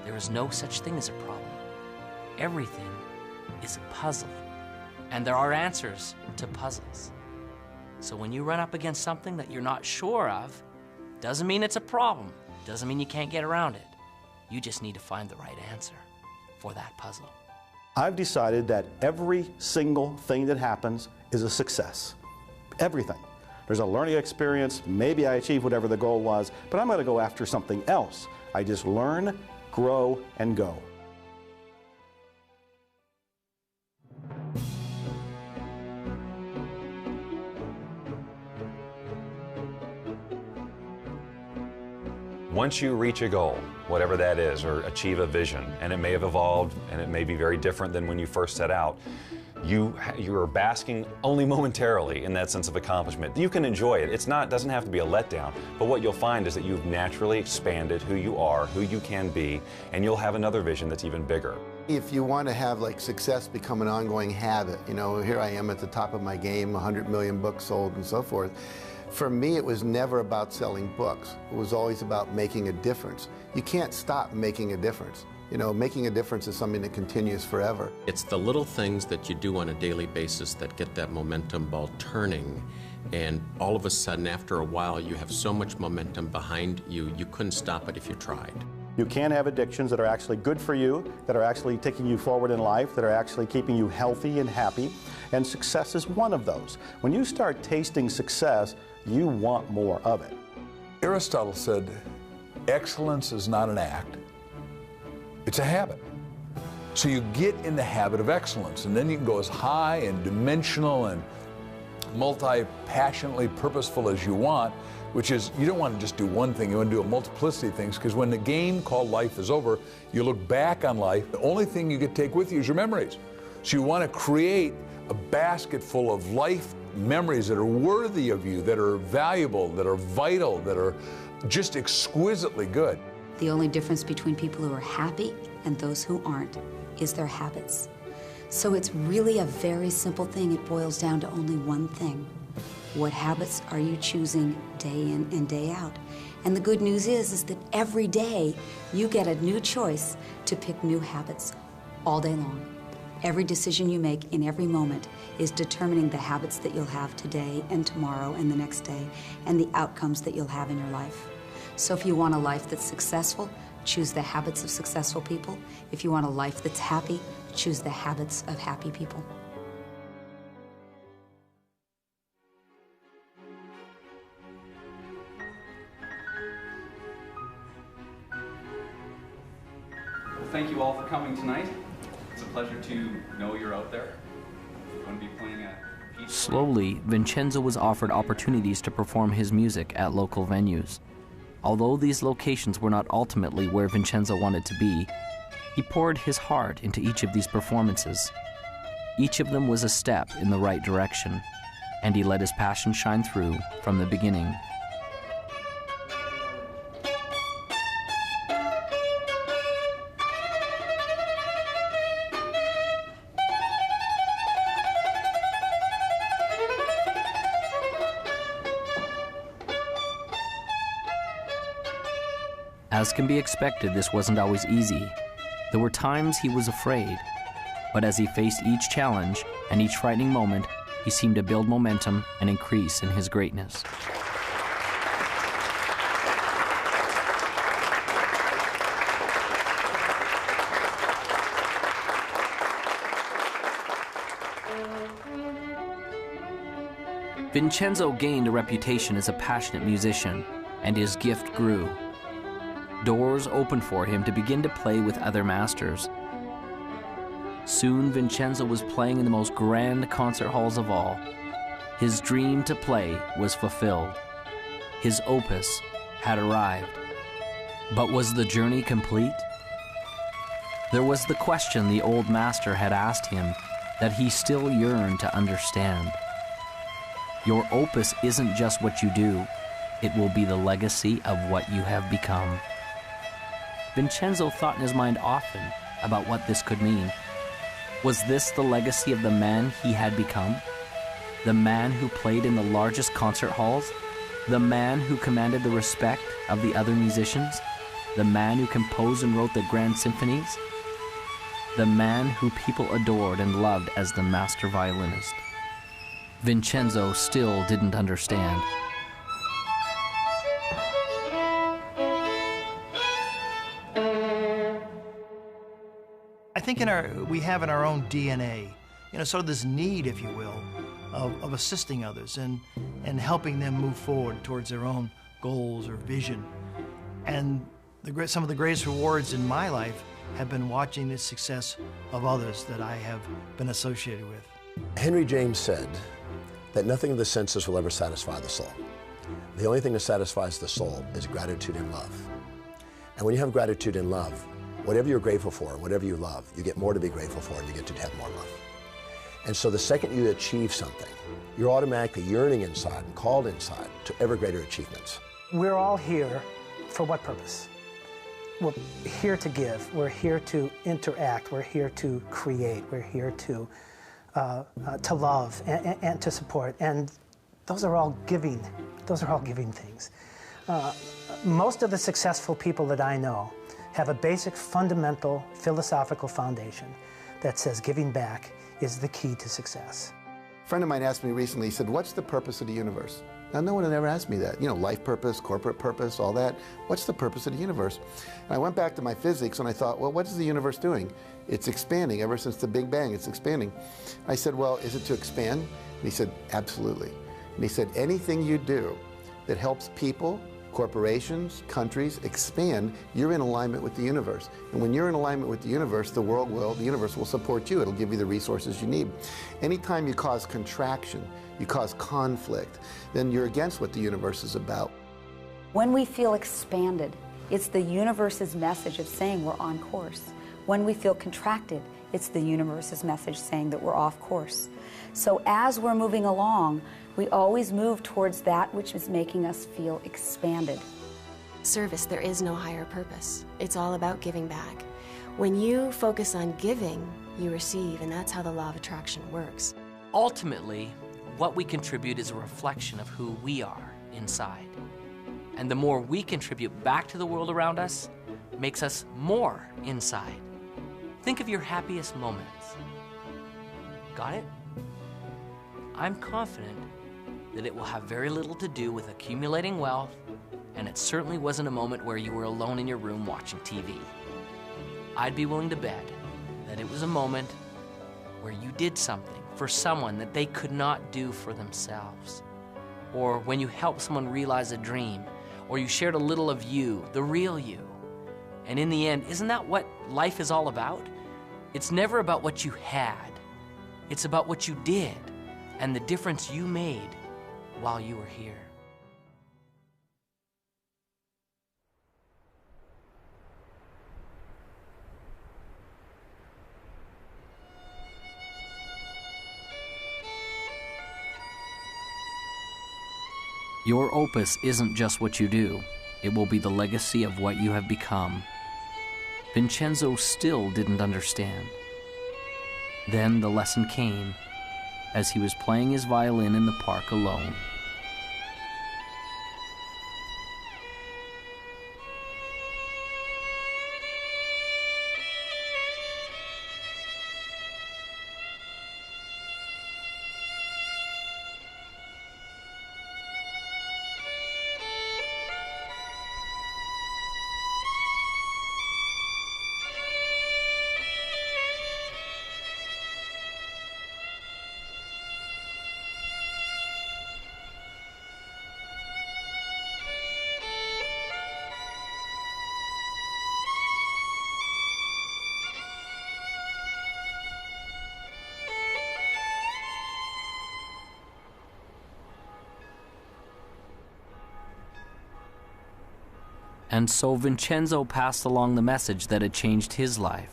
there is no such thing as a problem. Everything is a puzzle, and there are answers to puzzles. So when you run up against something that you're not sure of, doesn't mean it's a problem, doesn't mean you can't get around it. You just need to find the right answer for that puzzle. I've decided that every single thing that happens is a success. Everything. There's a learning experience, maybe I achieved whatever the goal was, but I'm going to go after something else. I just learn, grow, and go. Once you reach a goal, whatever that is, or achieve a vision, and it may have evolved and it may be very different than when you first set out, you are basking only momentarily in that sense of accomplishment. You can enjoy it. Doesn't have to be a letdown, but what you'll find is that you've naturally expanded who you are, who you can be, and you'll have another vision that's even bigger. If you want to have like success become an ongoing habit, you know, here I am at the top of my game, 100 million books sold and so forth. For me, it was never about selling books. It was always about making a difference. You can't stop making a difference. You know, making a difference is something that continues forever. It's the little things that you do on a daily basis that get that momentum ball turning, and all of a sudden, after a while, you have so much momentum behind you, you couldn't stop it if you tried. You can have addictions that are actually good for you, that are actually taking you forward in life, that are actually keeping you healthy and happy, and success is one of those. When you start tasting success, you want more of it. Aristotle said, excellence is not an act, it's a habit. So you get in the habit of excellence, and then you can go as high and dimensional and multi-passionately purposeful as you want, which is, you don't want to just do one thing, you want to do a multiplicity of things, because when the game called life is over, you look back on life, the only thing you get to take with you is your memories. So you want to create a basket full of life memories that are worthy of you, that are valuable, that are vital, that are just exquisitely good. The only difference between people who are happy and those who aren't is their habits. So it's really a very simple thing. It boils down to only one thing. What habits are you choosing day in and day out? And the good news is that every day you get a new choice to pick new habits all day long. Every decision you make in every moment is determining the habits that you'll have today and tomorrow and the next day, and the outcomes that you'll have in your life. So if you want a life that's successful, choose the habits of successful people. If you want a life that's happy, choose the habits of happy people. Well, thank you all for coming tonight. It's a pleasure to know you're out there. We're going to be playing at Slowly, Vincenzo was offered opportunities to perform his music at local venues. Although these locations were not ultimately where Vincenzo wanted to be, he poured his heart into each of these performances. Each of them was a step in the right direction, and he let his passion shine through from the beginning. As can be expected, this wasn't always easy. There were times he was afraid, but as he faced each challenge and each frightening moment, he seemed to build momentum and increase in his greatness. Vincenzo gained a reputation as a passionate musician, and his gift grew. Doors opened for him to begin to play with other masters. Soon, Vincenzo was playing in the most grand concert halls of all. His dream to play was fulfilled. His opus had arrived. But was the journey complete? There was the question the old master had asked him that he still yearned to understand. Your opus isn't just what you do, it will be the legacy of what you have become. Vincenzo thought in his mind often about what this could mean. Was this the legacy of the man he had become? The man who played in the largest concert halls? The man who commanded the respect of the other musicians? The man who composed and wrote the grand symphonies? The man who people adored and loved as the master violinist? Vincenzo still didn't understand. I think we have in our own DNA, sort of this need, if you will, of assisting others and helping them move forward towards their own goals or vision. And some of the greatest rewards in my life have been watching the success of others that I have been associated with. Henry James said that nothing of the senses will ever satisfy the soul. The only thing that satisfies the soul is gratitude and love. And when you have gratitude and love, whatever you're grateful for, whatever you love, you get more to be grateful for and you get to have more love. And so the second you achieve something, you're automatically yearning inside and called inside to ever greater achievements. We're all here for what purpose? We're here to give, we're here to interact, we're here to create, we're here to love and to support. And those are all giving things. Most of the successful people that I know have a basic fundamental philosophical foundation that says giving back is the key to success. A friend of mine asked me recently, he said, what's the purpose of the universe? Now, no one had ever asked me that. You know, life purpose, corporate purpose, all that. What's the purpose of the universe? And I went back to my physics and I thought, well, what is the universe doing? It's expanding. Ever since the Big Bang, it's expanding. I said, well, is it to expand? And he said, absolutely. And he said, anything you do that helps people, corporations, countries expand, you're in alignment with the universe. And when you're in alignment with the universe, the universe will support you. It'll give you the resources you need. Anytime you cause contraction, you cause conflict, then you're against what the universe is about. When we feel expanded, it's the universe's message of saying we're on course. When we feel contracted, it's the universe's message saying that we're off course. So as we're moving along, we always move towards that which is making us feel expanded. Service, there is no higher purpose. It's all about giving back. When you focus on giving, you receive, and that's how the law of attraction works. Ultimately, what we contribute is a reflection of who we are inside. And the more we contribute back to the world around us, makes us more inside. Think of your happiest moments. Got it? I'm confident that it will have very little to do with accumulating wealth, and it certainly wasn't a moment where you were alone in your room watching TV. I'd be willing to bet that it was a moment where you did something for someone that they could not do for themselves, or when you helped someone realize a dream, or you shared a little of you, the real you. And in the end, isn't that what life is all about? It's never about what you had. It's about what you did and the difference you made while you were here. Your opus isn't just what you do. It will be the legacy of what you have become. Vincenzo still didn't understand. Then the lesson came as he was playing his violin in the park alone. And so Vincenzo passed along the message that had changed his life.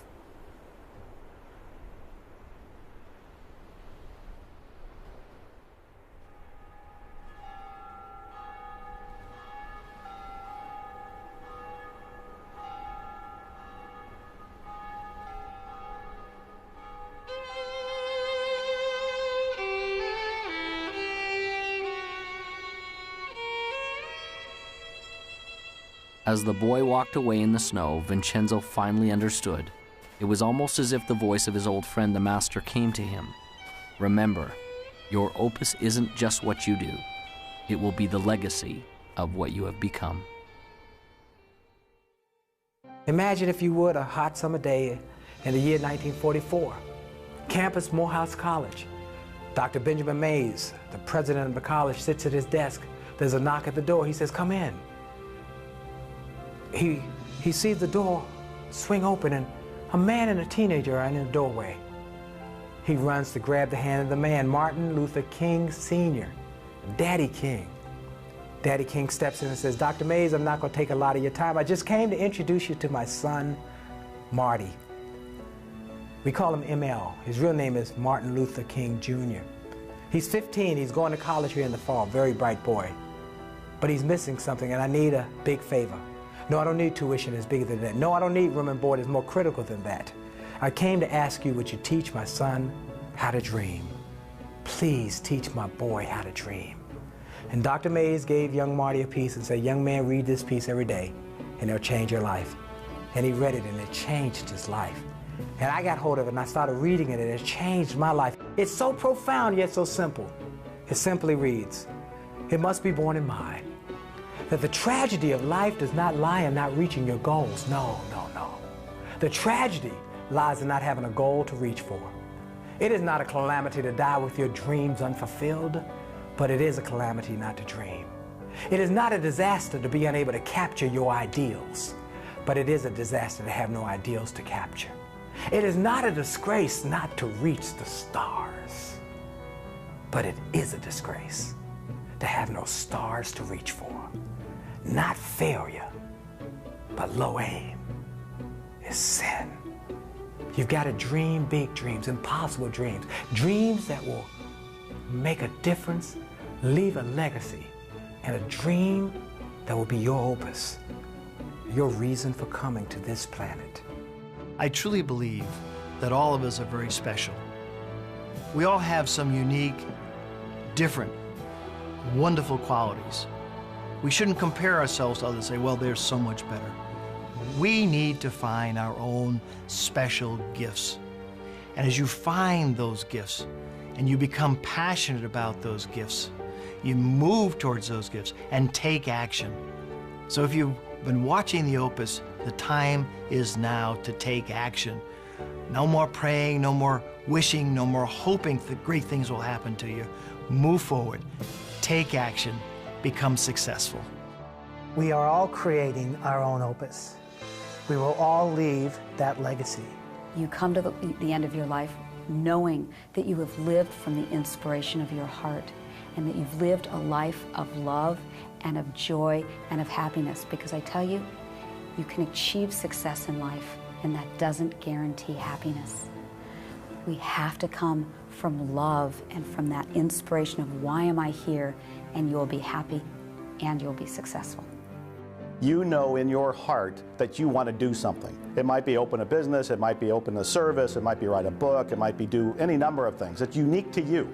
As the boy walked away in the snow, Vincenzo finally understood. It was almost as if the voice of his old friend, the master, came to him. Remember, your opus isn't just what you do. It will be the legacy of what you have become. Imagine, if you would, a hot summer day in the year 1944. Campus, Morehouse College. Dr. Benjamin Mays, the president of the college, sits at his desk. There's a knock at the door. He says, "Come in." He sees the door swing open, and a man and a teenager are in the doorway. He runs to grab the hand of the man, Martin Luther King Sr., Daddy King. Daddy King steps in and says, "Dr. Mays, I'm not going to take a lot of your time. I just came to introduce you to my son, Marty." We call him ML. His real name is Martin Luther King Jr. He's 15. He's going to college here in the fall. Very bright boy. But he's missing something, and I need a big favor. No, I don't need tuition as bigger than that. No, I don't need room and board as more critical than that. I came to ask you, would you teach my son how to dream? Please teach my boy how to dream. And Dr. Mays gave young Marty a piece and said, young man, read this piece every day and it'll change your life. And he read it and it changed his life. And I got hold of it and I started reading it and it changed my life. It's so profound yet so simple. It simply reads, it must be borne in mind that the tragedy of life does not lie in not reaching your goals. No, no, no. The tragedy lies in not having a goal to reach for. It is not a calamity to die with your dreams unfulfilled, but it is a calamity not to dream. It is not a disaster to be unable to capture your ideals, but it is a disaster to have no ideals to capture. It is not a disgrace not to reach the stars, but it is a disgrace to have no stars to reach for. Not failure, but low aim is sin. You've got to dream big dreams, impossible dreams, dreams that will make a difference, leave a legacy, and a dream that will be your opus, your reason for coming to this planet. I truly believe that all of us are very special. We all have some unique, different, wonderful qualities. We shouldn't compare ourselves to others and say, well, they're so much better. We need to find our own special gifts. And as you find those gifts and you become passionate about those gifts, you move towards those gifts and take action. So if you've been watching the Opus, the time is now to take action. No more praying, no more wishing, no more hoping that great things will happen to you. Move forward, take action, become successful. We are all creating our own Opus. We will all leave that legacy. You come to the end of your life knowing that you have lived from the inspiration of your heart and that you've lived a life of love and of joy and of happiness. Because I tell you, you can achieve success in life, and that doesn't guarantee happiness. We have to come from love and from that inspiration of why am I here, and you'll be happy and you'll be successful. You know in your heart that you want to do something. It might be open a business, it might be open a service, it might be write a book, it might be do any number of things. It's unique to you,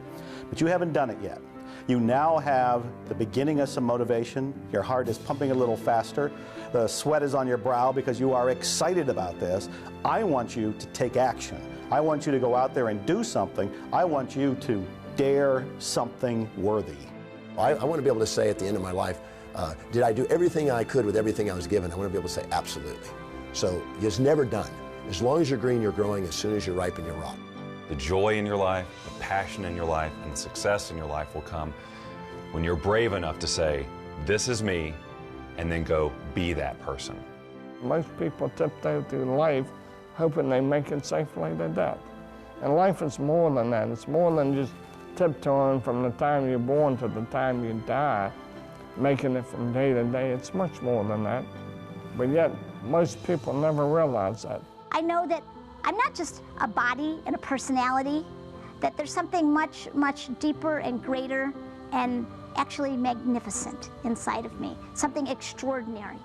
but you haven't done it yet. You now have the beginning of some motivation. Your heart is pumping a little faster. The sweat is on your brow because you are excited about this. I want you to take action. I want you to go out there and do something. I want you to dare something worthy. I want to be able to say at the end of my life, did I do everything I could with everything I was given? I want to be able to say absolutely. So it's never done. As long as you're green, you're growing. As soon as you're ripe, and you're raw. The joy in your life, the passion in your life, and the success in your life will come when you're brave enough to say, this is me, and then go be that person. Most people tiptoe through life hoping they make it safely to death. And life is more than that. It's more than just tiptoeing from the time you're born to the time you die, making it from day to day. It's much more than that. But yet, most people never realize that. I know that I'm not just a body and a personality, that there's something much, much deeper and greater and actually magnificent inside of me, something extraordinary.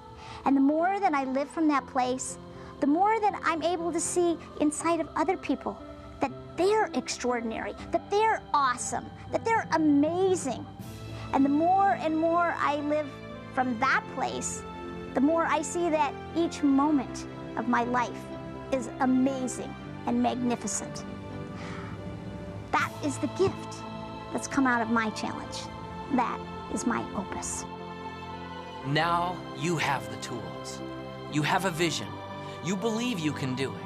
And the more that I live from that place, the more that I'm able to see inside of other people that they're extraordinary, that they're awesome, that they're amazing. And the more and more I live from that place, the more I see that each moment of my life is amazing and magnificent. That is the gift that's come out of my challenge. That is my opus. Now you have the tools. You have a vision. You believe you can do it.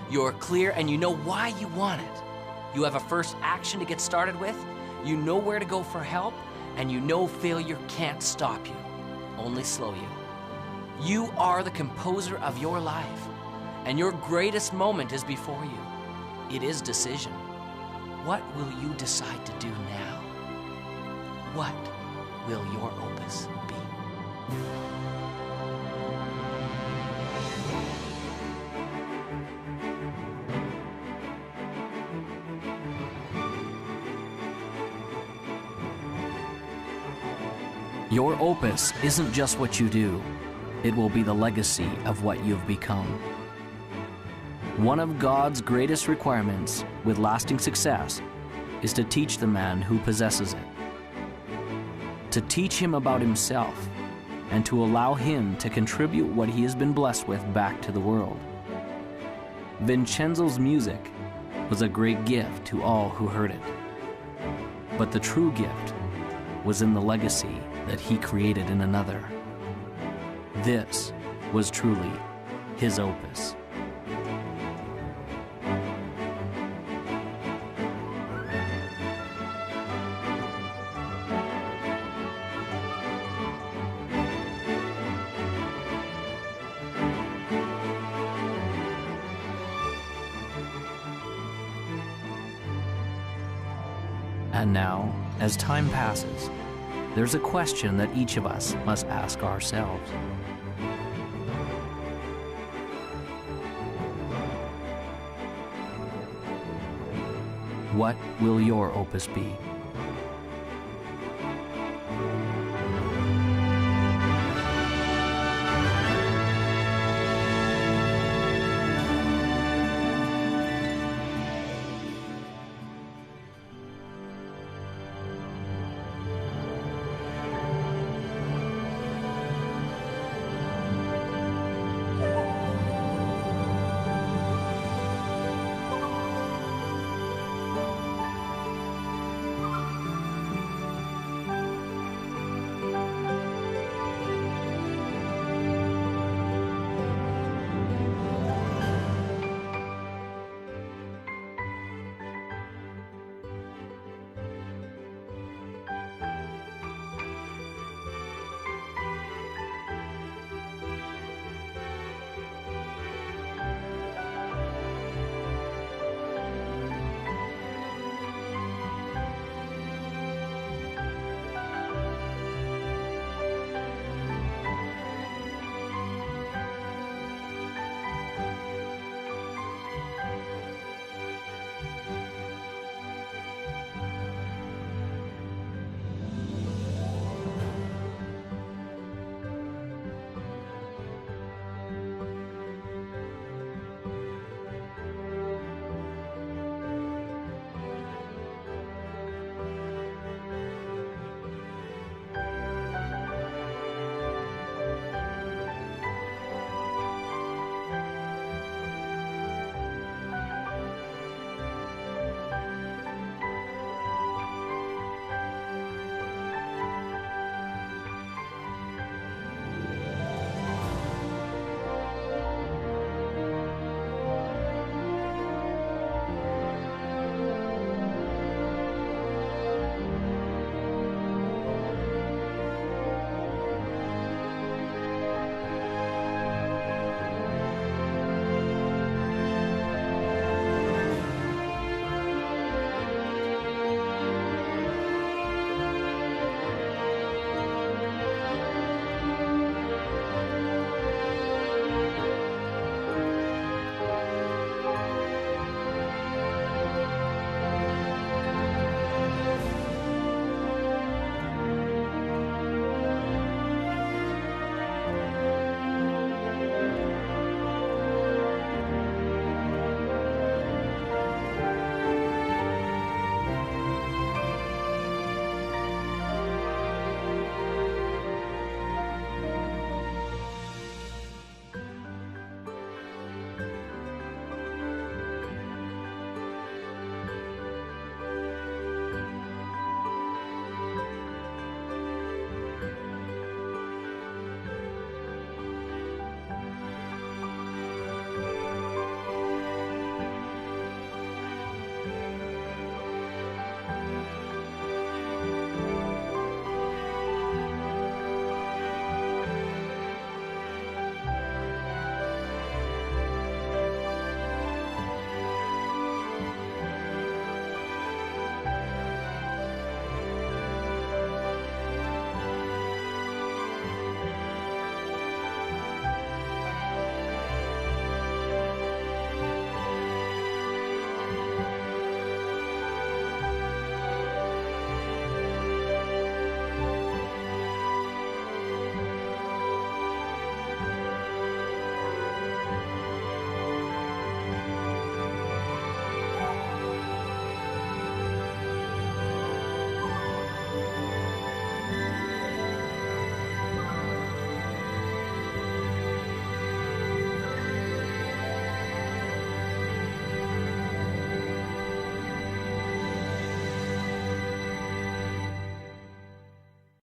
You're clear and you know why you want it. You have a first action to get started with. You know where to go for help, and you know failure can't stop you, only slow you. You are the composer of your life, and your greatest moment is before you. It is decision. What will you decide to do now? What will your opus be? Your opus isn't just what you do. It will be the legacy of what you've become. One of God's greatest requirements with lasting success is to teach the man who possesses it. to teach him about himself, and to allow him to contribute what he has been blessed with back to the world. Vincenzo's music was a great gift to all who heard it. But the true gift was in the legacy that he created in another. This was truly his opus. And now, as time passes, there's a question that each of us must ask ourselves. What will your opus be?